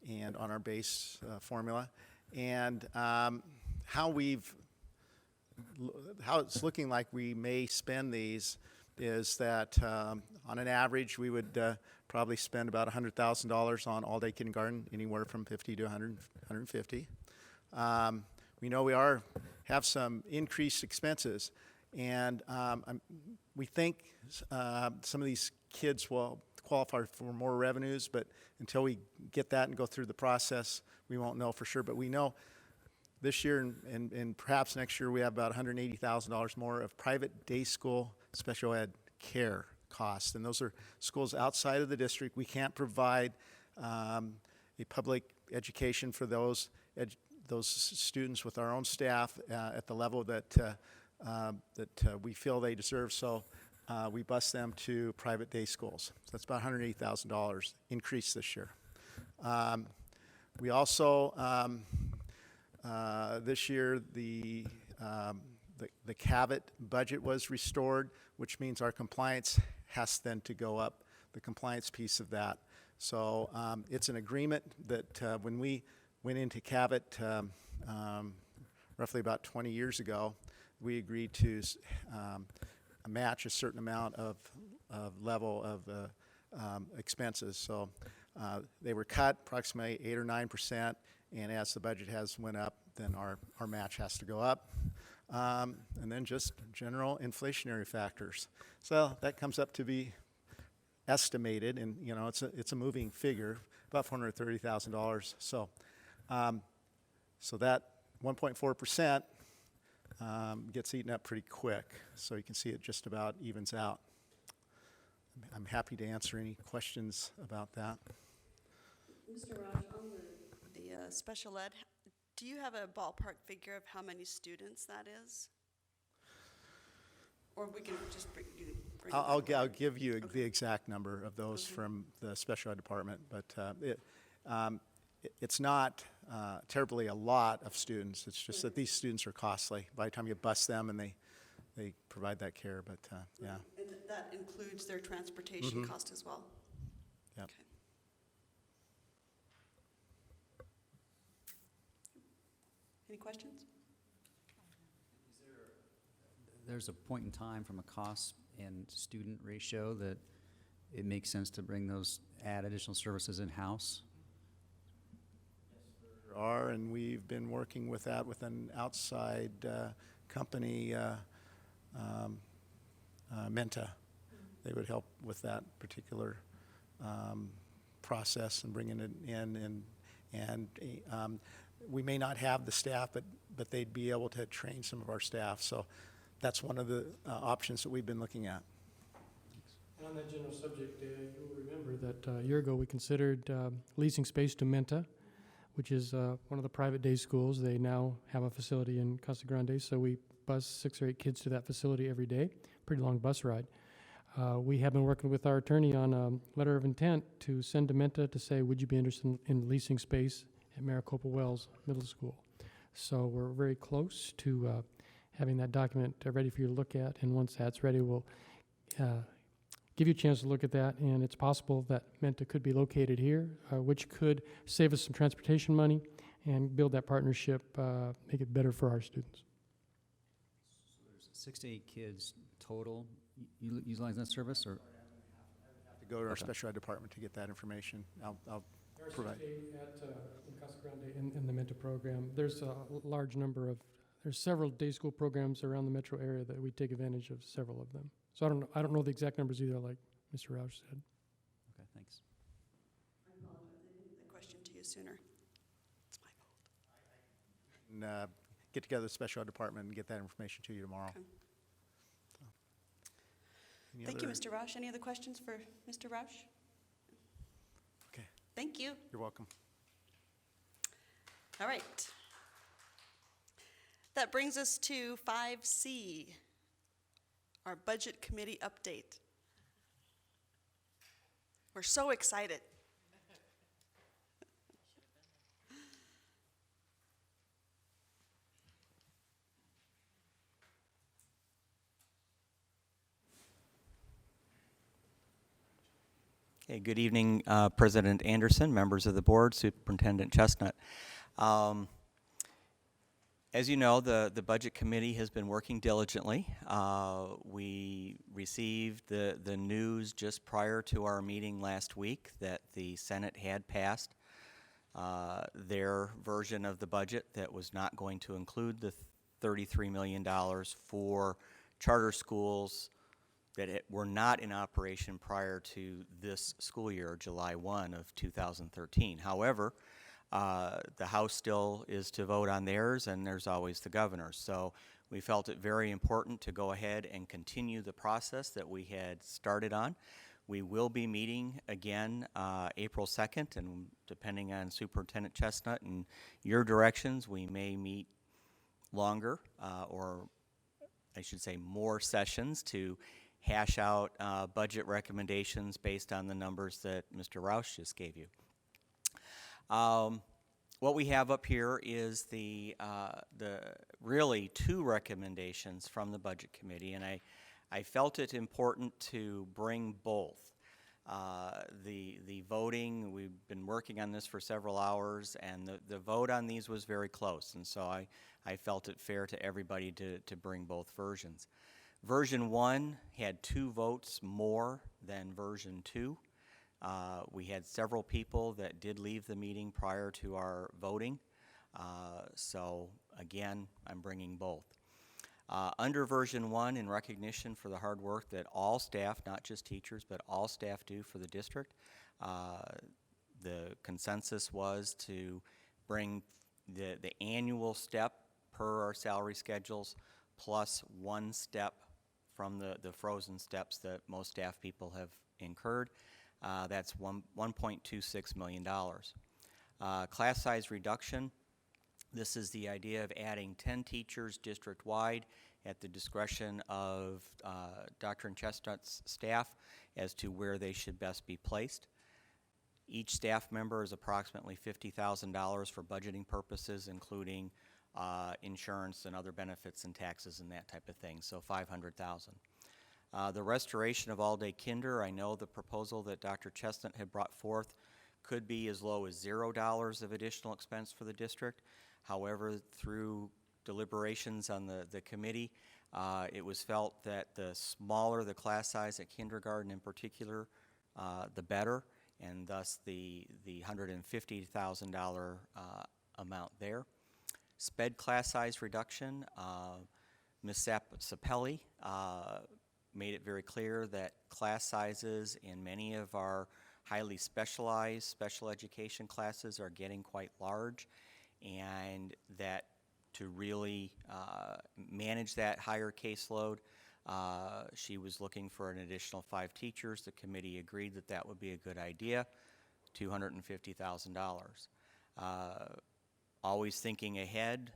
and on our base formula, and how it's looking like we may spend these is that on an average we would probably spend about $100,000 on all-day kindergarten, anywhere from 50 to 150. We know we have some increased expenses, and we think some of these kids will qualify for more revenues, but until we get that and go through the process, we won't know for sure. But we know this year and perhaps next year we have about $180,000 more of private day school special ed care costs, and those are schools outside of the district. We can't provide a public education for those students with our own staff at the level that we feel they deserve. So we bus them to private day schools. So that's about $180,000 increase this year. We also this year the CAVIT budget was restored, which means our compliance has then to go up, the compliance piece of that. So it's an agreement that when we went into CAVIT roughly about 20 years ago, we agreed to match a certain amount of level of expenses. So they were cut approximately 8 or 9%, and as the budget has went up, then our match has to go up. And then just general inflationary factors. So that comes up to be estimated, and it's a moving figure, about $430,000. So that 1.4% gets eaten up pretty quick. So you can see it just about evens out. I'm happy to answer any questions about that. Mr. Raj, on the special ed, do you have a ballpark figure of how many students that is? Or we can just bring I'll give you the exact number of those from the special ed department, but it's not terribly a lot of students. It's just that these students are costly by the time you bus them and they provide that care. But yeah. And that includes their transportation cost as well? Yep. Okay. Any questions? There's a point in time from a cost and student ratio that it makes sense to add additional services in-house? There are, and we've been working with that with an outside company, Menta. They would help with that particular process and bringing it in, and we may not have the staff, but they'd be able to train some of our staff. So that's one of the options that we've been looking at. On that general subject, you'll remember that a year ago we considered leasing space to Menta, which is one of the private day schools. They now have a facility in Casa Grande, so we bus 6 or 8 kids to that facility every day. Pretty long bus ride. We have been working with our attorney on a letter of intent to send to Menta to say, would you be interested in leasing space at Maricopa Wells Middle School? So we're very close to having that document ready for you to look at, and once that's ready, we'll give you a chance to look at that, and it's possible that Menta could be located here, which could save us some transportation money and build that partnership, make it better for our students. So there's 6 to 8 kids total utilizing that service, or? To go to our Okay. special ed department to get that information. I'll There are provide. 6 to 8 in Casa Grande in the Menta program. There's a large number of, there's several day school programs around the metro area that we take advantage of several of them. So I don't know the exact numbers either, like Mr. Roush said. Okay, thanks. I apologize, I didn't get the question to you sooner. It's my fault. And, get together with the special ed department and get that information to you tomorrow. Okay. Any Thank you, other- Mr. Roush. Any other questions for Mr. Roush? Okay, Thank you. you're welcome. All right. That brings us to 5C, our Budget Committee update. We're so excited. Okay, good evening, President Anderson, members of the board, Superintendent Chestnut. As you know, the Budget Committee has been working diligently. We received the news just prior to our meeting last week that the Senate had passed their version of the budget that was not going to include the $33 million for charter schools that were not in operation prior to this school year, July 1 of 2013. However, the House still is to vote on theirs, and there's always the governor. So we felt it very important to go ahead and continue the process that we had started on. We will be meeting again April 2nd, and depending on Superintendent Chestnut and your directions, we may meet longer, or I should say more sessions to hash out budget recommendations based on the numbers that Mr. Roush just gave you. What we have up here is the really two recommendations from the Budget Committee, and I felt it important to bring both. The voting, we've been working on this for several hours, and the vote on these was very close, and so I felt it fair to everybody to bring both versions. Version 1 had 2 votes more than version 2. We had several people that did leave the meeting prior to our voting. So again, I'm bringing both. Under version 1, in recognition for the hard work that all staff, not just teachers, but all staff do for the district, the consensus was to bring the annual step per our salary schedules plus 1 step from the frozen steps that most staff people have incurred. That's $1.26 million. Class size reduction, this is the idea of adding 10 teachers district-wide at the discretion of Dr. Chestnut's staff as to where they should best be placed. Each staff member is approximately $50,000 for budgeting purposes, including insurance and other benefits and taxes and that type of thing, so $500,000. The restoration of all-day kinder, I know the proposal that Dr. Chestnut had brought forth could be as low as $0 of additional expense for the district. However, through deliberations on the committee, it was felt that the smaller the class size at kindergarten in particular, the better, and thus the $150,000 amount there. SPED class size reduction, Ms. Sapelli made it very clear that class sizes in many of our highly specialized special education classes are getting quite large, and that to really manage that higher caseload, she was looking for an additional 5 teachers. The committee agreed that that would be a good idea, $250,000. Always thinking ahead,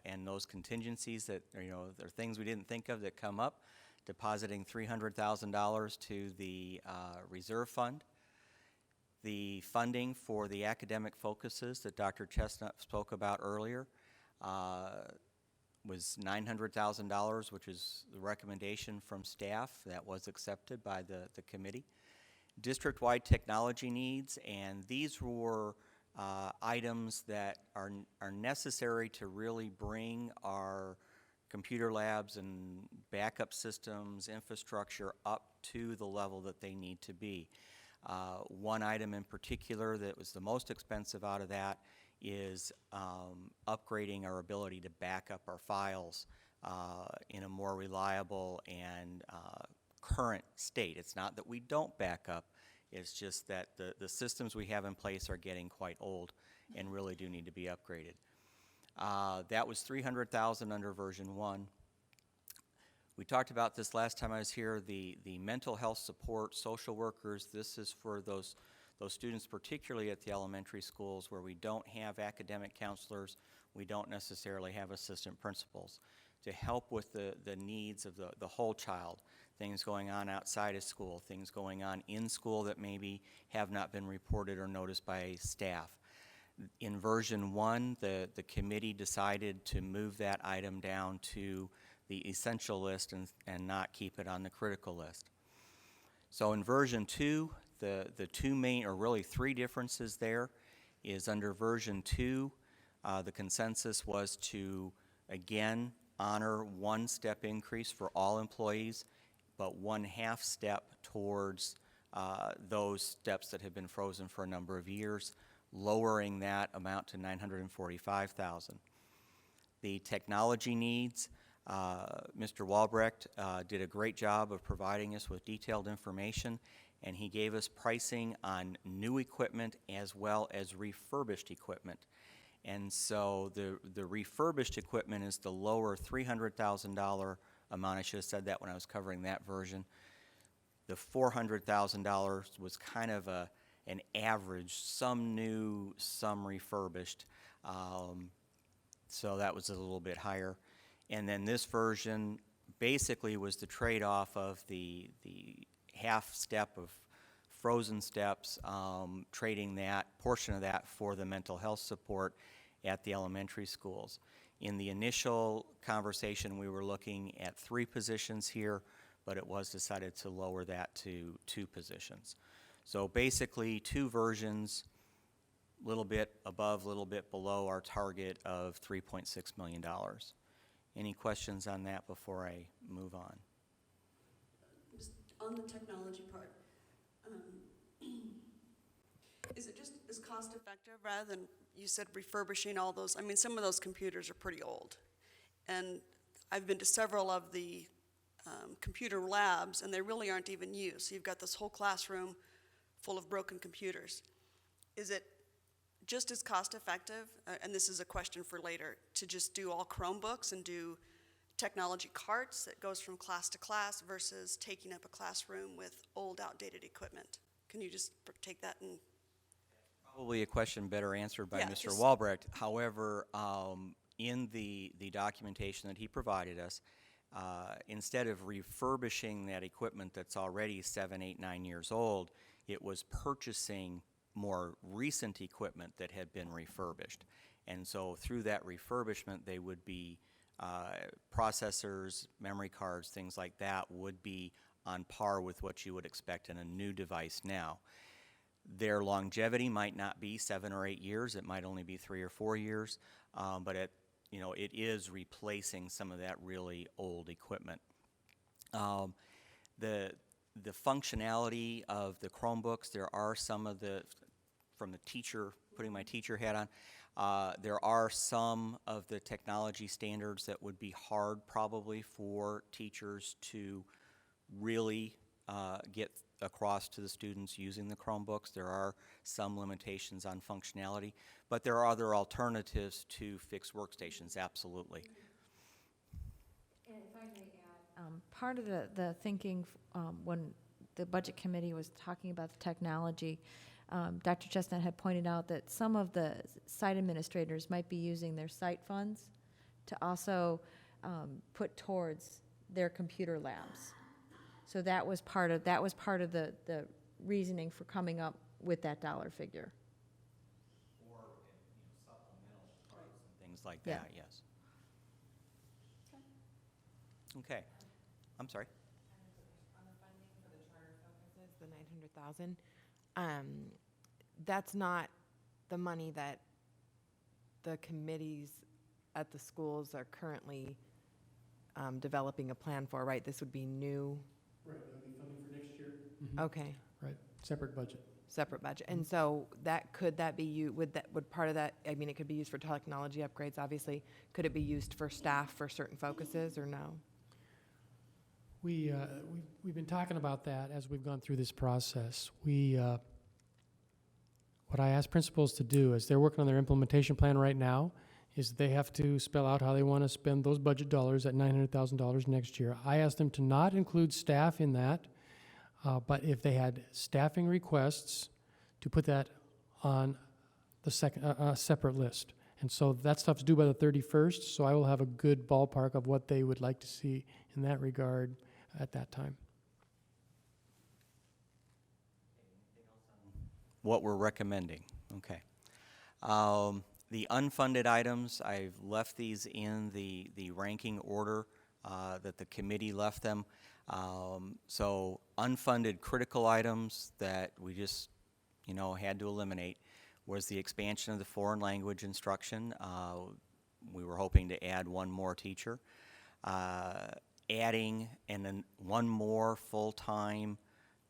and those contingencies that, there are things we didn't think of that come up, depositing $300,000 to the reserve fund. The funding for the academic focuses that Dr. Chestnut spoke about earlier, was $900,000, which is the recommendation from staff. That was accepted by the committee. District-wide technology needs, and these were items that are necessary to really bring our computer labs and backup systems, infrastructure up to the level that they need to be. One item in particular that was the most expensive out of that is upgrading our ability to back up our files in a more reliable and current state. It's not that we don't back up, it's just that the systems we have in place are getting quite old and really do need to be upgraded. That was $300,000 under version 1. We talked about this last time I was here, the mental health support, social workers. This is for those students, particularly at the elementary schools where we don't have academic counselors, we don't necessarily have assistant principals, to help with the needs of the whole child, things going on outside of school, things going on in school that maybe have not been reported or noticed by staff. In version 1, the committee decided to move that item down to the essential list and not keep it on the critical list. So in version 2, the two main, or really three differences there, is under version 2, the consensus was to, again, honor 1-step increase for all employees, but 1/2 step towards those steps that have been frozen for a number of years, lowering that amount to $945,000. The technology needs, Mr. Walbrecht did a great job of providing us with detailed information, and he gave us pricing on new equipment as well as refurbished equipment. And so the refurbished equipment is the lower $300,000 amount. I should have said that when I was covering that version. The $400,000 was kind of an average, some new, some refurbished. So that was a little bit higher. And then this version basically was the trade-off of the half step of frozen steps, trading that portion of that for the mental health support at the elementary schools. In the initial conversation, we were looking at 3 positions here, but it was decided to lower that to 2 positions. So basically 2 versions, a little bit above, a little bit below our target of $3.6 million. Any questions on that before I move on? Just on the technology part, is it just as cost effective rather than, you said, refurbishing all those? I mean, some of those computers are pretty old. And I've been to several of the computer labs, and they really aren't even used. So you've got this whole classroom full of broken computers. Is it just as cost effective, and this is a question for later, to just do all Chromebooks and do technology carts that goes from class to class versus taking up a classroom with old, outdated equipment? Can you just take that and... Probably a question better answered by Yeah, Mr. just- Walbrecht. However, in the documentation that he provided us, instead of refurbishing that equipment that's already 7, 8, 9 years old, it was purchasing more recent equipment that had been refurbished. And so through that refurbishment, they would be processors, memory cards, things like that would be on par with what you would expect in a new device now. Their longevity might not be 7 or 8 years. It might only be 3 or 4 years, but it is replacing some of that really old equipment. The functionality of the Chromebooks, there are some of the, from the teacher, putting my teacher hat on, there are some of the technology standards that would be hard probably for teachers to really get across to the students using the Chromebooks. There are some limitations on functionality, but there are other alternatives to fixed workstations, absolutely. And if I may add, part of the thinking when the Budget Committee was talking about the technology, Dr. Chestnut had pointed out that some of the site administrators might be using their site funds to also put towards their computer labs. So that was part of the reasoning for coming up with that dollar figure. Or supplemental parts and things like Yeah. that, yes. Okay. I'm sorry. On the funding for the charter focuses, the 900,000, that's not the money that the committees at the schools are currently developing a plan for, right? This would be new, Right, that'll be funding for next year. okay, Right, separate budget. separate budget. And so could that be, would part of that, I mean, it could be used for technology upgrades, obviously. Could it be used for staff for certain focuses, or no? We've been talking about that as we've gone through this process. What I ask principals to do is they're working on their implementation plan right now, is they have to spell out how they want to spend those budget dollars at $900,000 next year. I asked them to not include staff in that, but if they had staffing requests, to put that on the separate list. And so that stuff's due by the 31st, so I will have a good ballpark of what they would like to see in that regard at that time. What we're recommending, okay. The unfunded items, I've left these in the ranking order that the committee left them. So unfunded critical items that we just, had to eliminate was the expansion of the foreign language instruction. We were hoping to add one more teacher. Adding and then one more full-time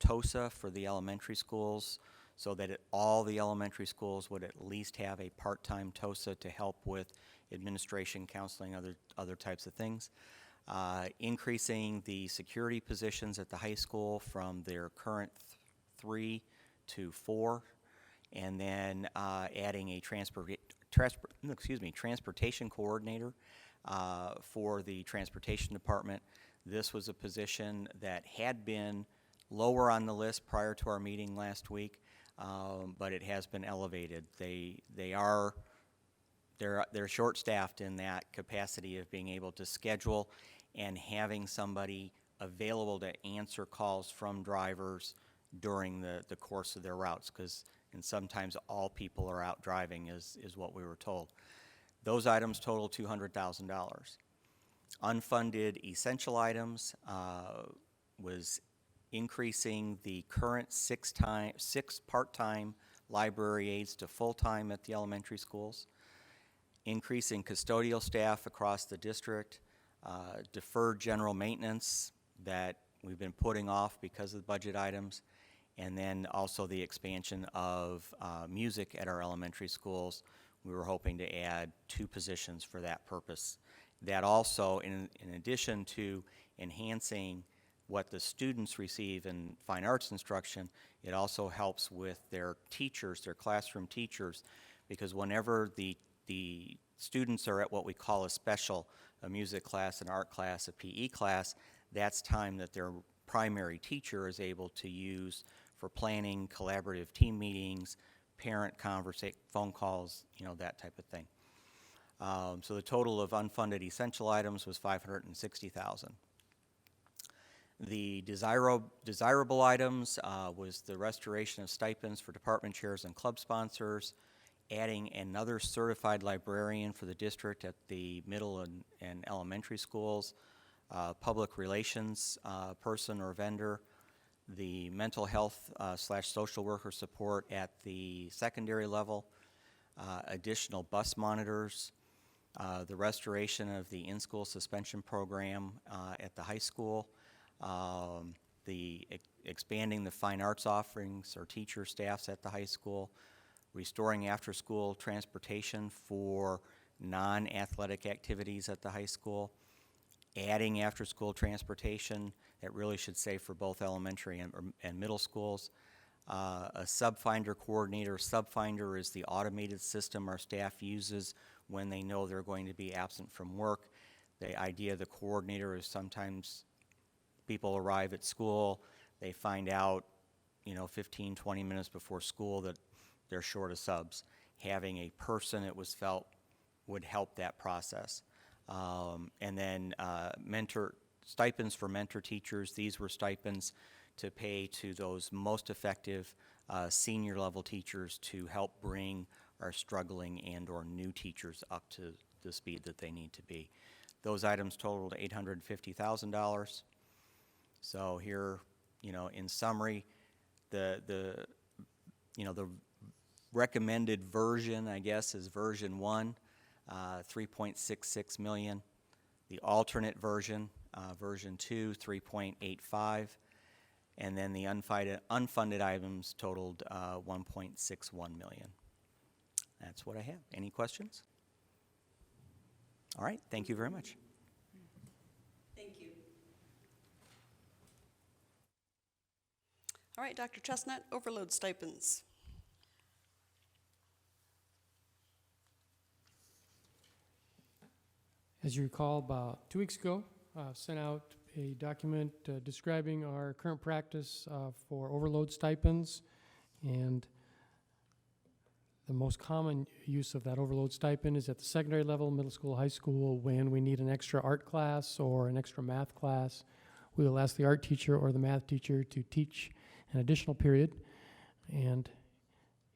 TOSA for the elementary schools, so that all the elementary schools would at least have a part-time TOSA to help with administration, counseling, other types of things. Increasing the security positions at the high school from their current 3 to 4, and then adding a transportation coordinator for the transportation department. This was a position that had been lower on the list prior to our meeting last week, but it has been elevated. They're short-staffed in that capacity of being able to schedule and having somebody available to answer calls from drivers during the course of their routes, and sometimes all people are out driving is what we were told. Those items total $200,000. Unfunded essential items was increasing the current 6 part-time library aides to full-time at the elementary schools, increasing custodial staff across the district, deferred general maintenance that we've been putting off because of the budget items, and then also the expansion of music at our elementary schools. We were hoping to add 2 positions for that purpose. That also, in addition to enhancing what the students receive in fine arts instruction, it also helps with their teachers, their classroom teachers, because whenever the students are at what we call a music class, an art class, a PE class, that's time that their primary teacher is able to use for planning, collaborative team meetings, parent phone calls, that type of thing. So the total of unfunded essential items was $560,000. The desirable items was the restoration of stipends for department chairs and club sponsors, adding another certified librarian for the district at the middle and elementary schools, public relations person or vendor, the mental health / social worker support at the secondary level, additional bus monitors, the restoration of the in-school suspension program at the high school, expanding the fine arts offerings or teacher staffs at the high school, restoring after-school transportation for non-athletic activities at the high school, adding after-school transportation, that really should say for both elementary and middle schools, a sub-finder coordinator. Sub-finder is the automated system our staff uses when they know they're going to be absent from work. The idea of the coordinator is sometimes people arrive at school, they find out, 15, 20 minutes before school that they're short of subs. Having a person, it was felt, would help that process. And then stipends for mentor teachers. These were stipends to pay to those most effective senior level teachers to help bring our struggling and or new teachers up to the speed that they need to be. Those items totaled $850,000. So here, in summary, the recommended version, I guess, is version 1, 3.66 million. The alternate version, version 2, 3.85, and then the unfunded items totaled 1.61 million. That's what I have. Any questions? All right, thank you very much. Thank you. All right, Dr. Chestnut, overload stipends. As you recall, about 2 weeks ago, sent out a document describing our current practice for overload stipends, and the most common use of that overload stipend is at the secondary level, middle school, high school, when we need an extra art class or an extra math class. We will ask the art teacher or the math teacher to teach an additional period, and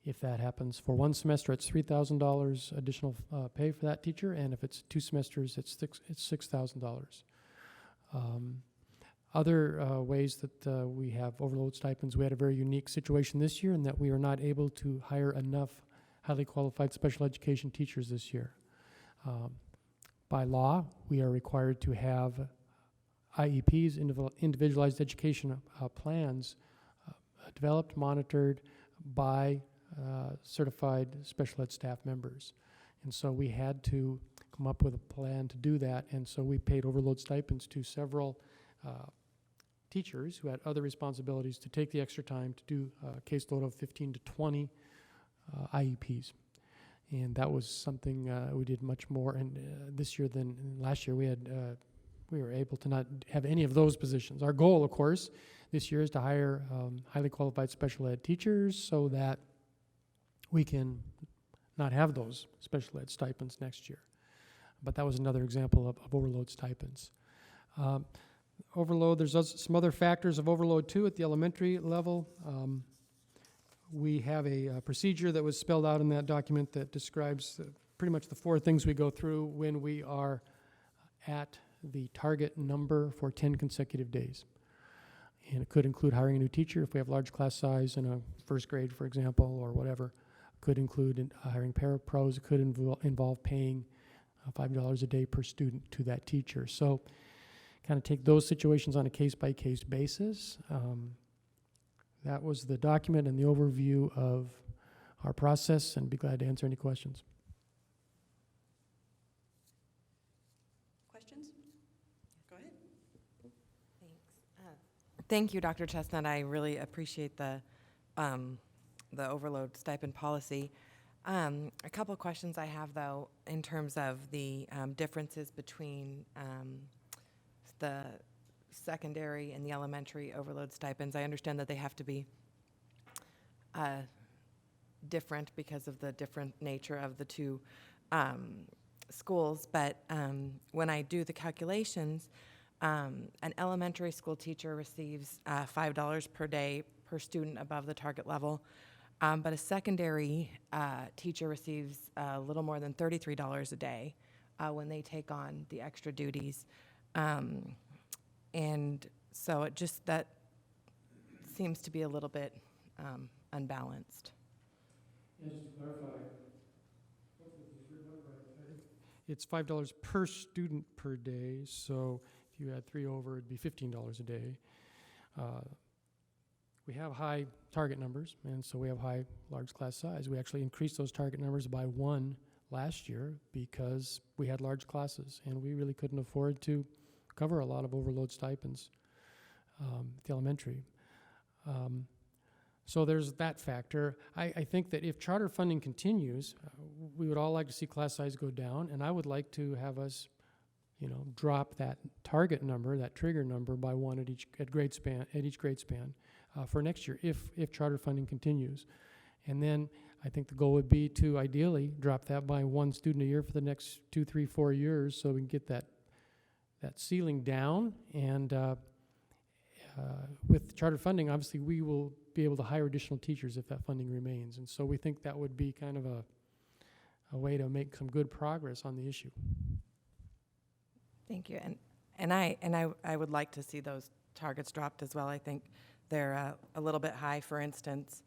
if that happens for 1 semester, it's $3,000 additional pay for that teacher, and if it's 2 semesters, it's $6,000. Other ways that we have overload stipends, we had a very unique situation this year in that we are not able to hire enough highly qualified special education teachers this year. By law, we are required to have IEPs, individualized education plans, developed, monitored by certified special ed staff members. And so we had to come up with a plan to do that, and so we paid overload stipends to several teachers who had other responsibilities to take the extra time to do a caseload of 15 to 20 IEPs. And that was something we did much more and this year than last year. We were able to not have any of those positions. Our goal, of course, this year is to hire highly qualified special ed teachers so that we can not have those special ed stipends next year. But that was another example of overload stipends. Overload, there's some other factors of overload too at the elementary level. We have a procedure that was spelled out in that document that describes pretty much the 4 things we go through when we are at the target number for 10 consecutive days. And it could include hiring a new teacher if we have large class size in a first grade, for example, or whatever. Could include hiring parapros. It could involve paying $5 a day per student to that teacher. So kind of take those situations on a case-by-case basis. That was the document and the overview of our process, and be glad to answer any questions. Questions? Go ahead. Thanks. Thank you, Dr. Chestnut. I really appreciate the overload stipend policy. A couple of questions I have, though, in terms of the differences between the secondary and the elementary overload stipends. I understand that they have to be different because of the different nature of the two schools, but when I do the calculations, an elementary school teacher receives $5 per day per student above the target level, but a secondary teacher receives a little more than $33 a day when they take on the extra duties. And so that seems to be a little bit unbalanced. And just to clarify, it's $5 per student per day, so if you add 3 over, it'd be $15 a day. We have high target numbers, and so we have large class size. We actually increased those target numbers by 1 last year because we had large classes, and we really couldn't afford to cover a lot of overload stipends at the elementary. So there's that factor. I think that if charter funding continues, we would all like to see class size go down, and I would like to have us, drop that target number, that trigger number by 1 at each grade span for next year if charter funding continues. And then I think the goal would be to ideally drop that by 1 student a year for the next 2, 3, 4 years so we can get that ceiling down. And with charter funding, obviously we will be able to hire additional teachers if that funding remains. And so we think that would be kind of a way to make some good progress on the issue. Thank you. And I would like to see those targets dropped as well. I think they're a little bit high. For instance,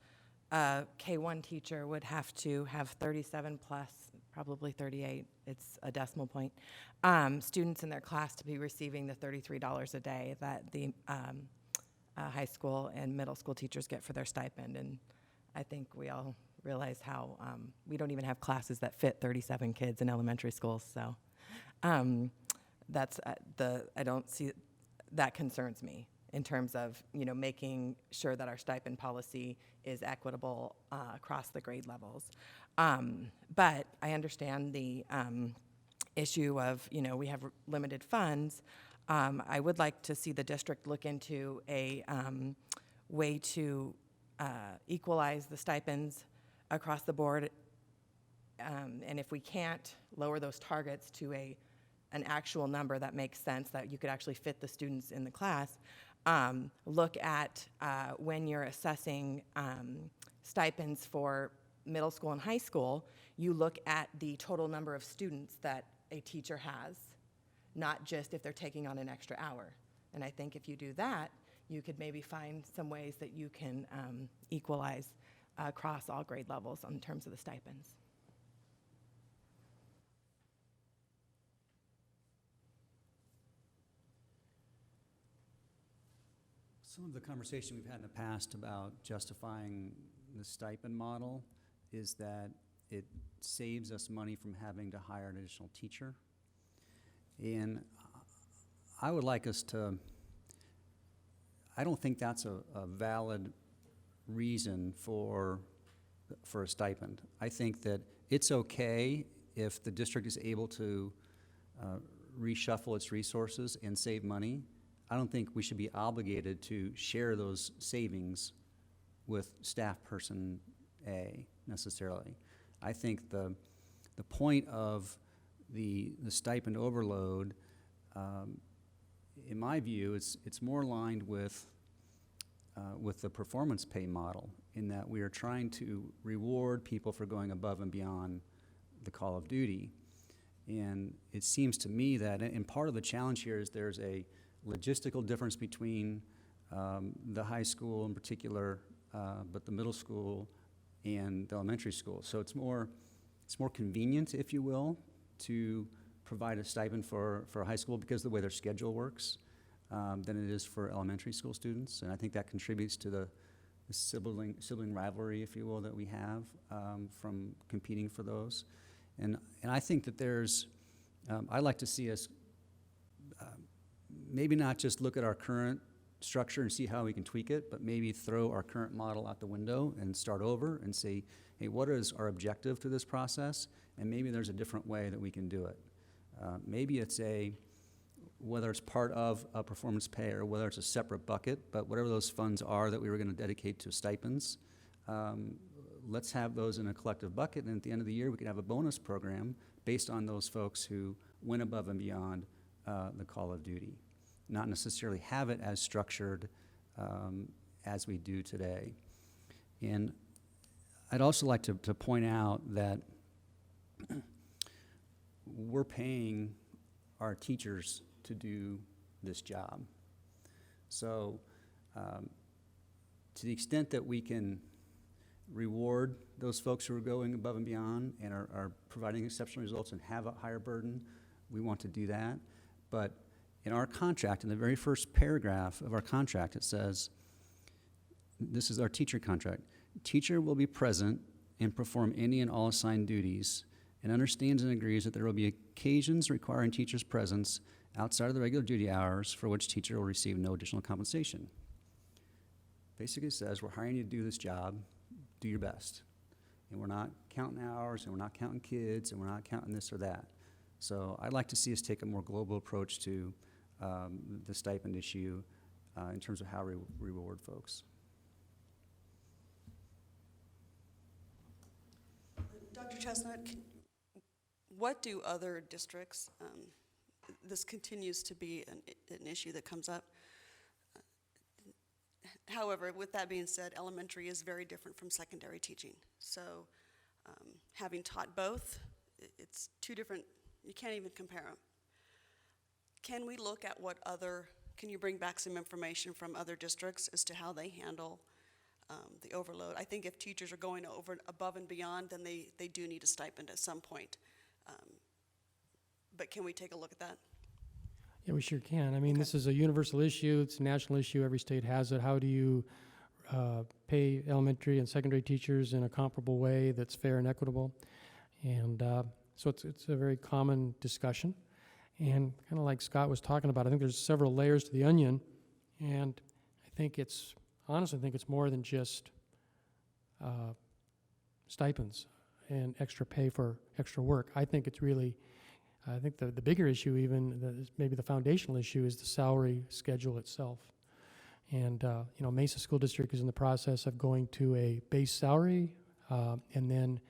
a K1 teacher would have to have 37 plus, probably 38, it's a decimal point, students in their class to be receiving the $33 a day that the high school and middle school teachers get for their stipend. And I think we all realize how we don't even have classes that fit 37 kids in elementary schools. So that's I don't see, that concerns me in terms of, making sure that our stipend policy is equitable across the grade levels. But I understand the issue of, we have limited funds. I would like to see the district look into a way to equalize the stipends across the board. And if we can't lower those targets to an actual number that makes sense, that you could actually fit the students in the class, look at when you're assessing stipends for middle school and high school, you look at the total number of students that a teacher has, not just if they're taking on an extra hour. And I think if you do that, you could maybe find some ways that you can equalize across all grade levels in terms of the stipends. Some of the conversation we've had in the past about justifying the stipend model is that it saves us money from having to hire an additional teacher. And I would like us to, I don't think that's a valid reason for a stipend. I think that it's okay if the district is able to reshuffle its resources and save money. I don't think we should be obligated to share those savings with staff person A necessarily. I think the point of the stipend overload, in my view, it's more aligned with the performance pay model, in that we are trying to reward people for going above and beyond the call of duty. And it seems to me that, and part of the challenge here is there's a logistical difference between the high school in particular, but the middle school and the elementary school. So it's more convenient, if you will, to provide a stipend for high school because of the way their schedule works than it is for elementary school students. And I think that contributes to the sibling rivalry, if you will, that we have from competing for those. And I think that there's, I'd like to see us maybe not just look at our current structure and see how we can tweak it, but maybe throw our current model out the window and start over and say, hey, what is our objective to this process? And maybe there's a different way that we can do it. Maybe it's whether it's part of a performance pay or whether it's a separate bucket, but whatever those funds are that we were going to dedicate to stipends, let's have those in a collective bucket, and at the end of the year we could have a bonus program based on those folks who went above and beyond the call of duty. Not necessarily have it as structured as we do today. And I'd also like to point out that we're paying our teachers to do this job. So to the extent that we can reward those folks who are going above and beyond and are providing exceptional results and have a higher burden, we want to do that. But in our contract, in the very first paragraph of our contract, it says, this is our teacher contract, teacher will be present and perform any and all assigned duties and understands and agrees that there will be occasions requiring teacher's presence outside of the regular duty hours for which teacher will receive no additional compensation. Basically says, we're hiring you to do this job, do your best. And we're not counting hours, and we're not counting kids, and we're not counting this or that. So I'd like to see us take a more global approach to the stipend issue in terms of how we reward folks. Dr. Chestnut, what do other districts, this continues to be an issue that comes up. However, with that being said, elementary is very different from secondary teaching. So having taught both, it's two different, you can't even compare them. can we look at can you bring back some information from other districts as to how they handle the overload? I think if teachers are going above and beyond, then they do need a stipend at some point. But can we take a look at that? Yeah, we sure can. I mean, this is a universal issue. It's a national issue. Every state has it. How do you pay elementary and secondary teachers in a comparable way that's fair and equitable? And so it's a very common discussion. And kind of like Scott was talking about, I think there's several layers to the onion. And honestly, I think it's more than just stipends and extra pay for extra work. I think it's really, I think the bigger issue even, maybe the foundational issue, is the salary schedule itself. And, Mesa School District is in the process of going to a base salary, and then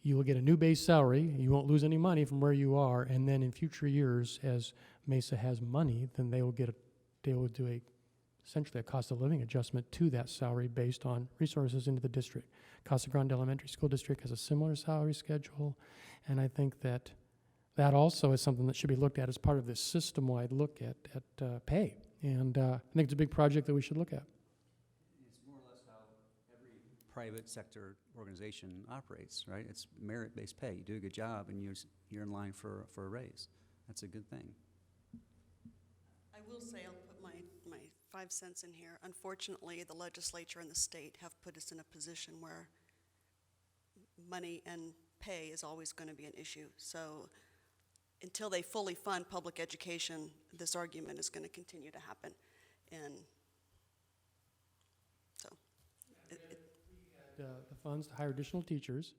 you will get a new base salary. You won't lose any money from where you are, and then in future years, as Mesa has money, then they will do essentially a cost of living adjustment to that salary based on resources into the district. Casa Grande Elementary School District has a similar salary schedule, and I think that also is something that should be looked at as part of this system-wide look at pay. And I think it's a big project that we should look at. It's more or less how every private sector organization operates, right? It's merit-based pay. You do a good job, and you're in line for a raise. That's a good thing. I will say, I'll put my 5 cents in here. Unfortunately, the legislature and the state have put us in a position where money and pay is always going to be an issue. So until they fully fund public education, this argument is going to continue to happen. And so the funds to hire additional teachers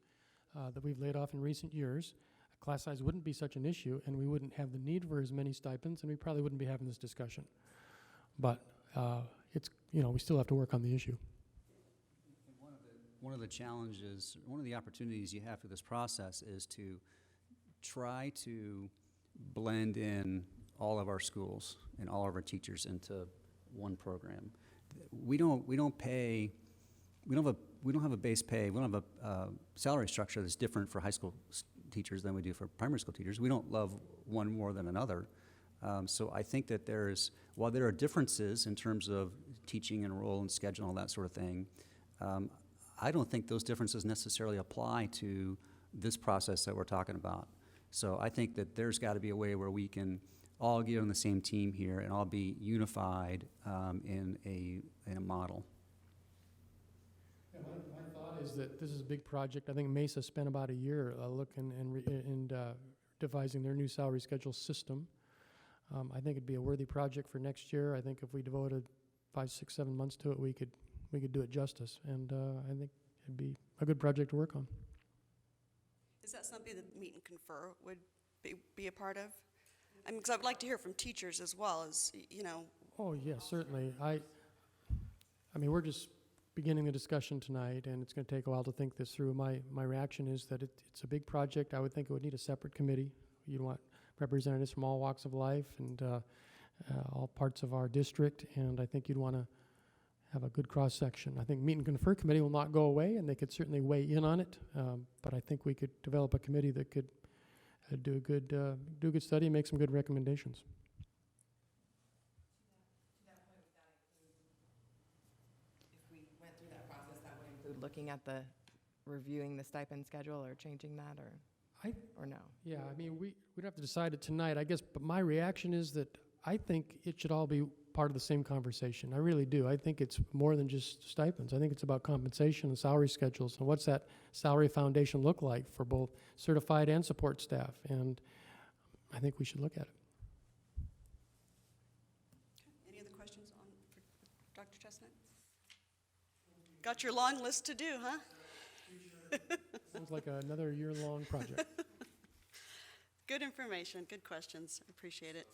that we've laid off in recent years, class size wouldn't be such an issue, and we wouldn't have the need for as many stipends, and we probably wouldn't be having this discussion. But we still have to work on the issue. One of the challenges, one of the opportunities you have through this process is to try to blend in all of our schools and all of our teachers into one program. We don't have a base pay. We don't have a salary structure that's different for high school teachers than we do for primary school teachers. We don't love one more than another. So I think that while there are differences in terms of teaching and role and schedule and all that sort of thing, I don't think those differences necessarily apply to this process that we're talking about. So I think that there's got to be a way where we can all get on the same team here and all be unified in a model. Yeah, my thought is that this is a big project. I think Mesa spent about a year looking and devising their new salary schedule system. I think it'd be a worthy project for next year. I think if we devoted 5, 6, 7 months to it, we could do it justice. And I think it'd be a good project to work on. is that something that Meet and Confer would be a part of? I mean, because I would like to hear from teachers as well as, Oh, yes, certainly. I mean, we're just beginning the discussion tonight, and it's going to take a while to think this through. My reaction is that it's a big project. I would think it would need a separate committee. You'd want representatives from all walks of life and all parts of our district, and I think you'd want to have a good cross-section. I think Meet and Confer committee will not go away, and they could certainly weigh in on it, but I think we could develop a committee that could do a good study and make some good recommendations. If we went through that process, that would include looking at reviewing the stipend schedule or changing that, or no? Yeah, I mean, we don't have to decide it tonight, I guess, but my reaction is that I think it should all be part of the same conversation. I really do. I think it's more than just stipends. I think it's about compensation and salary schedules, and what's that salary foundation look like for both certified and support staff, and I think we should look at it. Any other questions for Dr. Chestnut? Got your long list to do, huh? Sounds like another year-long project. Good information, good questions. I appreciate it.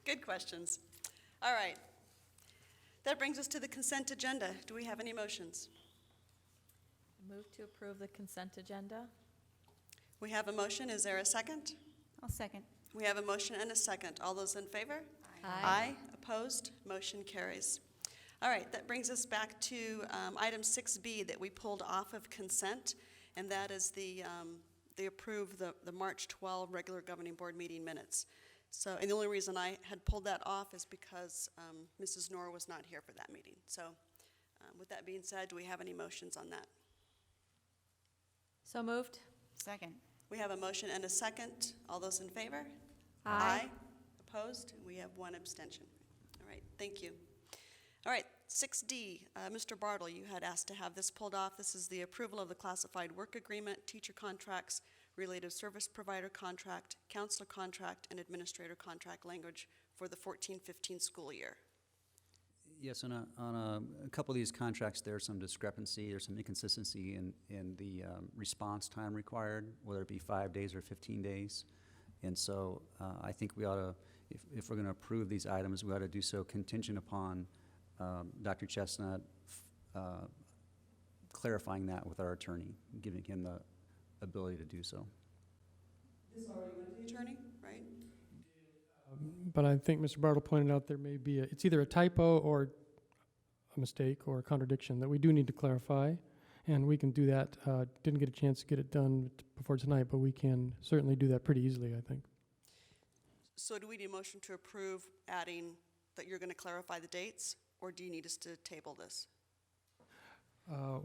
Good questions. All right. That brings us to the consent agenda. Do we have any motions? Move to approve the consent agenda. We have a motion. Is there a second? I'll second. We have a motion and a second. All those in favor? Aye. Opposed? Motion carries. All right, that brings us back to item 6B that we pulled off of consent, and that is they approved the March 12 regular governing board meeting minutes. So, and the only reason I had pulled that off is because Mrs. Knorr was not here for that meeting. So with that being said, do we have any motions on that? So moved. Second. We have a motion and a second. All those in favor? Aye. Opposed? We have one abstention. All right, thank you. All right, 6D, Mr. Bartle, you had asked to have this pulled off. This is the approval of the classified work agreement, teacher contracts, related service provider contract, counselor contract, and administrator contract language for the 14-15 school year. Yes, on a couple of these contracts, there's some discrepancy, there's some inconsistency in the response time required, whether it be 5 days or 15 days. And so I think we ought to, if we're going to approve these items, we ought to do so contingent upon Dr. Chestnut clarifying that with our attorney, giving him the ability to do so. This already went to the attorney, right? But I think Mr. Bartle pointed out there may be, it's either a typo or a mistake or a contradiction that we do need to clarify, and we can do that. Didn't get a chance to get it done before tonight, but we can certainly do that pretty easily, I think. So do we need a motion to approve adding that you're going to clarify the dates, or do you need us to table this?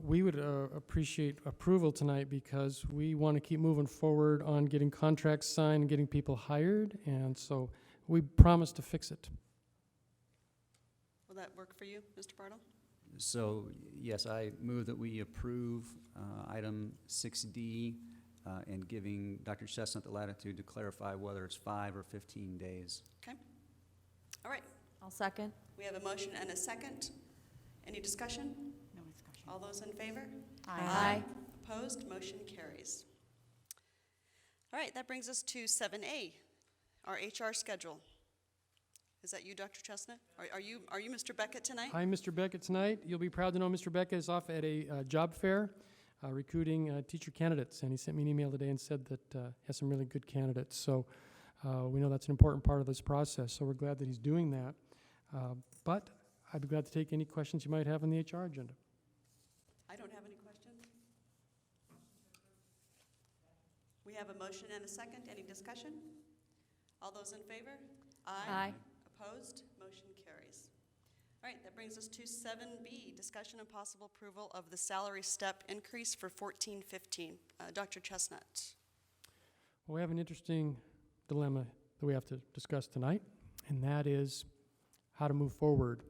We would appreciate approval tonight because we want to keep moving forward on getting contracts signed and getting people hired, and so we promise to fix it. Will that work for you, Mr. Bartle? So, yes, I move that we approve item 6D and giving Dr. Chestnut the latitude to clarify whether it's 5 or 15 days. Okay. All right. I'll second. We have a motion and a second. Any discussion? No discussion. All those in favor? Aye. Opposed? Motion carries. All right, that brings us to 7A, our HR schedule. Is that you, Dr. Chestnut? Are you Mr. Beckett tonight? I'm Mr. Beckett tonight. You'll be proud to know Mr. Beckett is off at a job fair recruiting teacher candidates, and he sent me an email today and said that he has some really good candidates. So we know that's an important part of this process, so we're glad that he's doing that. But I'd be glad to take any questions you might have on the HR agenda. I don't have any questions. We have a motion and a second. Any discussion? All those in favor? Aye. Opposed? Motion carries. All right, that brings us to 7B, discussion and possible approval of the salary step increase for 14-15. Dr. Chestnut. Well, we have an interesting dilemma that we have to discuss tonight, and that is how to move forward,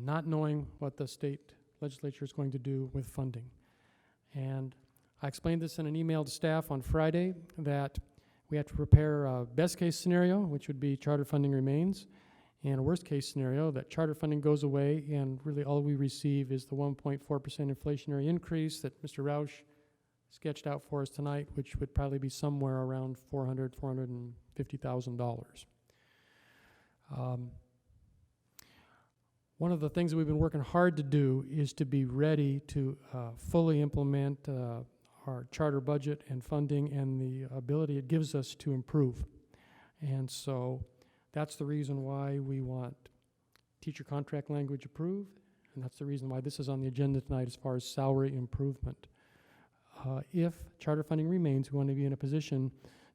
not knowing what the state legislature is going to do with funding. And I explained this in an email to staff on Friday that we have to prepare a best-case scenario, which would be charter funding remains, and a worst-case scenario that charter funding goes away and really all we receive is the 1.4% inflationary increase that Mr. Roush sketched out for us tonight, which would probably be somewhere around $450,000. One of the things that we've been working hard to do is to be ready to fully implement our charter budget and funding and the ability it gives us to improve. And so that's the reason why we want teacher contract language approved, and that's the reason why this is on the agenda tonight as far as salary improvement. If charter funding remains, we want to be in a position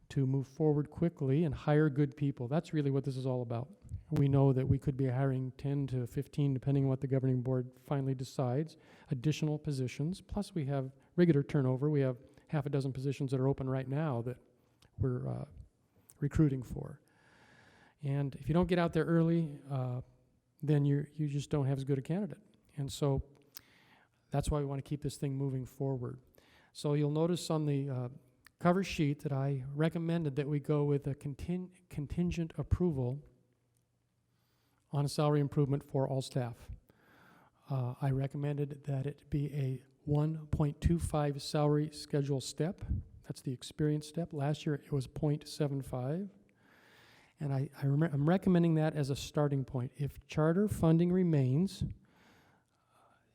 to move forward quickly and hire good people. That's really what this is all about. We know that we could be hiring 10 to 15, depending on what the governing board finally decides, additional positions. Plus we have regular turnover. We have half a dozen positions that are open right now that we're recruiting for. And if you don't get out there early, then you just don't have as good a candidate. And so that's why we want to keep this thing moving forward. So you'll notice on the cover sheet that I recommended that we go with a contingent approval on a salary improvement for all staff. I recommended that it be a 1.25 salary schedule step. That's the experience step. Last year it was 0.75. And I'm recommending that as a starting point. If charter funding remains,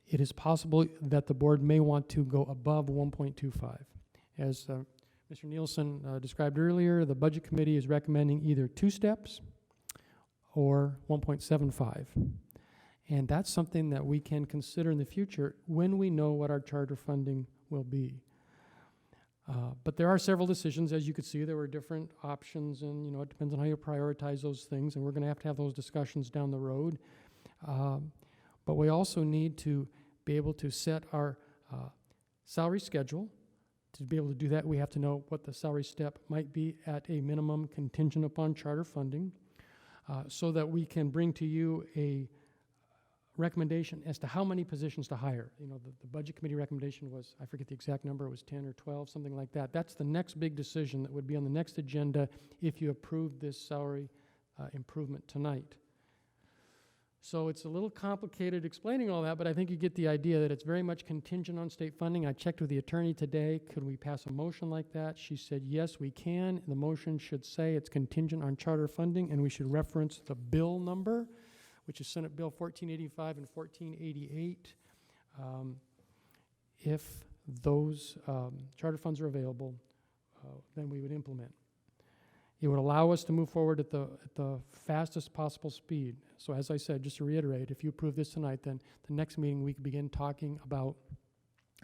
it is possible that the board may want to go above 1.25. As Mr. Nielsen described earlier, the budget committee is recommending either 2 steps or 1.75. And that's something that we can consider in the future when we know what our charter funding will be. But there are several decisions. As you could see, there were different options, and, you know, it depends on how you prioritize those things, and we're going to have those discussions down the road. But we also need to be able to set our salary schedule. To be able to do that, we have to know what the salary step might be at a minimum contingent upon charter funding, so that we can bring to you a recommendation as to how many positions to hire. You know, the budget committee recommendation was, I forget the exact number, it was 10 or 12, something like that. That's the next big decision that would be on the next agenda if you approve this salary improvement tonight. So it's a little complicated explaining all that, but I think you get the idea that it's very much contingent on state funding. I checked with the attorney today. Could we pass a motion like that? She said, yes, we can. The motion should say it's contingent on charter funding, and we should reference the bill number, which is Senate Bill 1485 and 1488. If those charter funds are available, then we would implement. It would allow us to move forward at the fastest possible speed. So as I said, just to reiterate, if you approve this tonight, then the next meeting we can begin talking about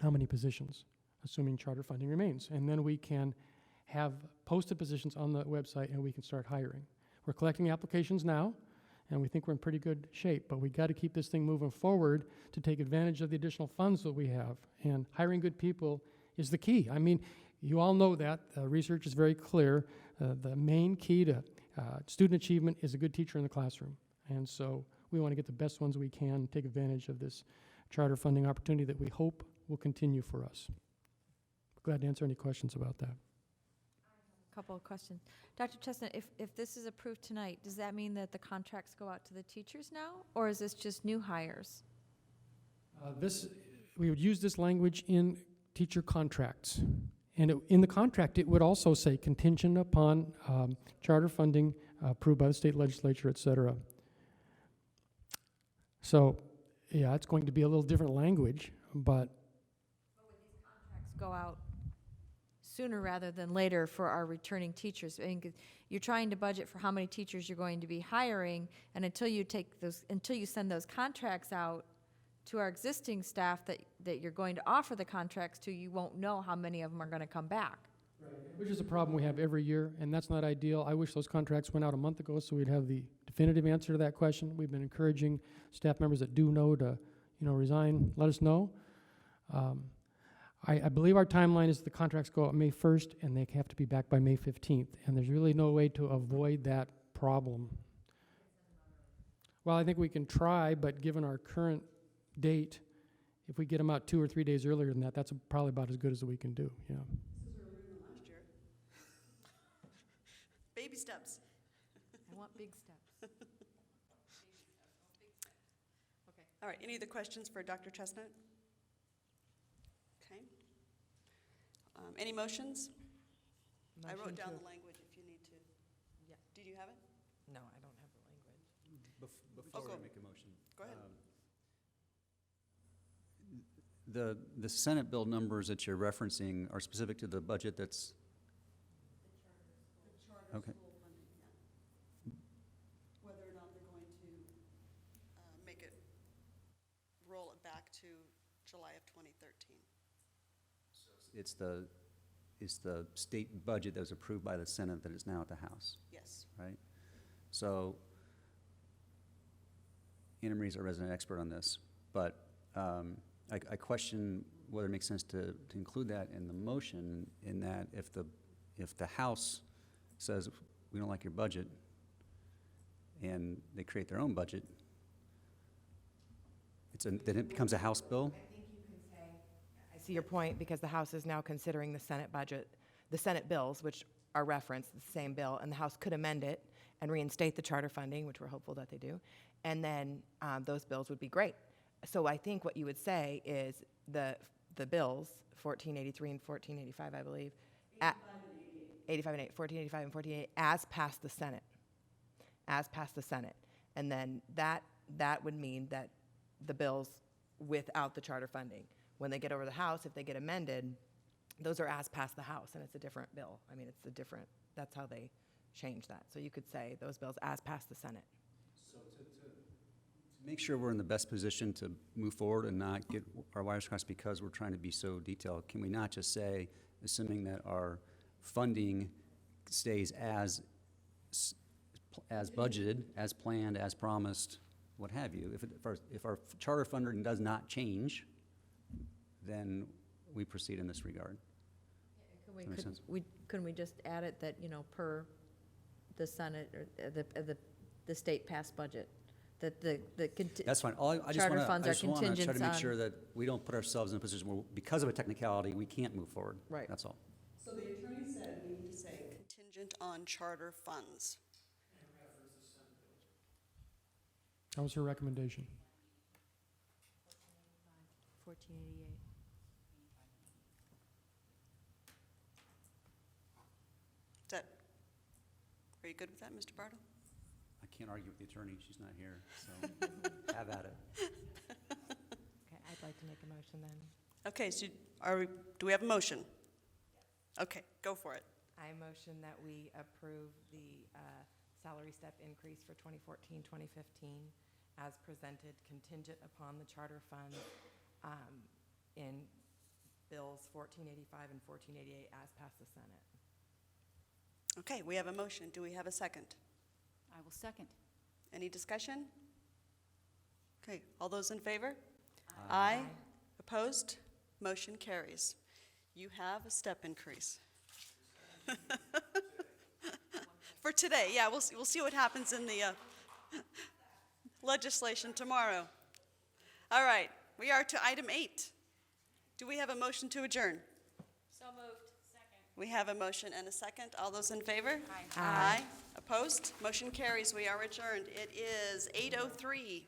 how many positions, assuming charter funding remains. And then we can have posted positions on the website and we can start hiring. We're collecting applications now, and we think we're in pretty good shape, but we got to keep this thing moving forward to take advantage of the additional funds that we have. And hiring good people is the key. I mean, you all know that. Research is very clear. The main key to student achievement is a good teacher in the classroom. And so we want to get the best ones we can, take advantage of this charter funding opportunity that we hope will continue for us. Glad to answer any questions about that. Couple of questions. Dr. Chestnut, if this is approved tonight, does that mean that the contracts go out to the teachers now, or is this just new hires? We would use this language in teacher contracts. And in the contract, it would also say contingent upon charter funding approved by the state legislature, et cetera. So, yeah, it's going to be a little different language, but Contracts go out sooner rather than later for our returning teachers. I mean, you're trying to budget for how many teachers you're going to be hiring, and until you send those contracts out to our existing staff that you're going to offer the contracts to, you won't know how many of them are going to come back. which is a problem we have every year, and that's not ideal. I wish those contracts went out a month ago so we'd have the definitive answer to that question. We've been encouraging staff members that do know to, resign, let us know. I believe our timeline is the contracts go out May 1st, and they have to be back by May 15th, and there's really no way to avoid that problem. Well, I think we can try, but given our current date, if we get them out 2 or 3 days earlier than that, that's probably about as good as we can do, yeah. This is earlier than last year. Baby steps. I want big steps. All right, any other questions for Dr. Chestnut? Okay. Any motions? I wrote down the language if you need to. Yeah. Did you have it? No, I don't have the language. Before go. we make a motion. Go ahead. The Senate bill numbers that you're referencing are specific to the budget that's... Okay. School funding, yeah. Whether or not they're going to make it, roll it back to July of 2013. It's the state budget that was approved by the Senate that is now at the House, Yes. right? So, Anna Marie's our resident expert on this, but I question whether it makes sense to include that in the motion, in that if the House says, we don't like your budget, and they create their own budget, then it becomes a House bill? I see your point, because the House is now considering the Senate budget, the Senate bills, which are referenced, the same bill, and the House could amend it and reinstate the charter funding, which we're hopeful that they do, and then those bills would be great. So I think what you would say is the bills, 1483 and 1485, I believe, 85 and 1485 and 1488, as passed the Senate, and then that would mean that the bills without the charter funding, when they get over the House, if they get amended, those are as passed the House, and it's a different bill. I mean, that's how they change that. So you could say those bills as passed the Senate. So to make sure we're in the best position to move forward and not get our wires crossed because we're trying to be so detailed, can we not just say assuming that our funding stays as budgeted, as planned, as promised, what have you. If our charter funding does not change, then we proceed in this regard. Does that make sense? Couldn't we just add it that, per the Senate or the state passed budget, that That's fine. I just charter want funds are to try contingent to make on- sure that we don't put ourselves in a position where, because of a technicality, we can't move forward. Right. That's all. So the attorney said we need to say contingent on charter funds. That was her recommendation. 1488. Is that, are you good with that, Mr. Bartle? I can't argue with the attorney. She's not here, so have at it. Okay, I'd like to make a motion then. Okay, so do we have a motion? Okay, go for it. I motion that we approve the salary step increase for 2014-2015 as presented, contingent upon the charter fund in bills 1485 and 1488 as passed the Senate. Okay, we have a motion. Do we have a second? I will second. Any discussion? Okay, all those in favor? Aye. Opposed? Motion carries. You have a step increase. For today, yeah, we'll see what happens in the legislation tomorrow. All right, we are to item 8. Do we have a motion to adjourn? So moved. Second. We have a motion and a second. All those in favor? Aye. Opposed? Motion carries. We are adjourned. It is 8:03.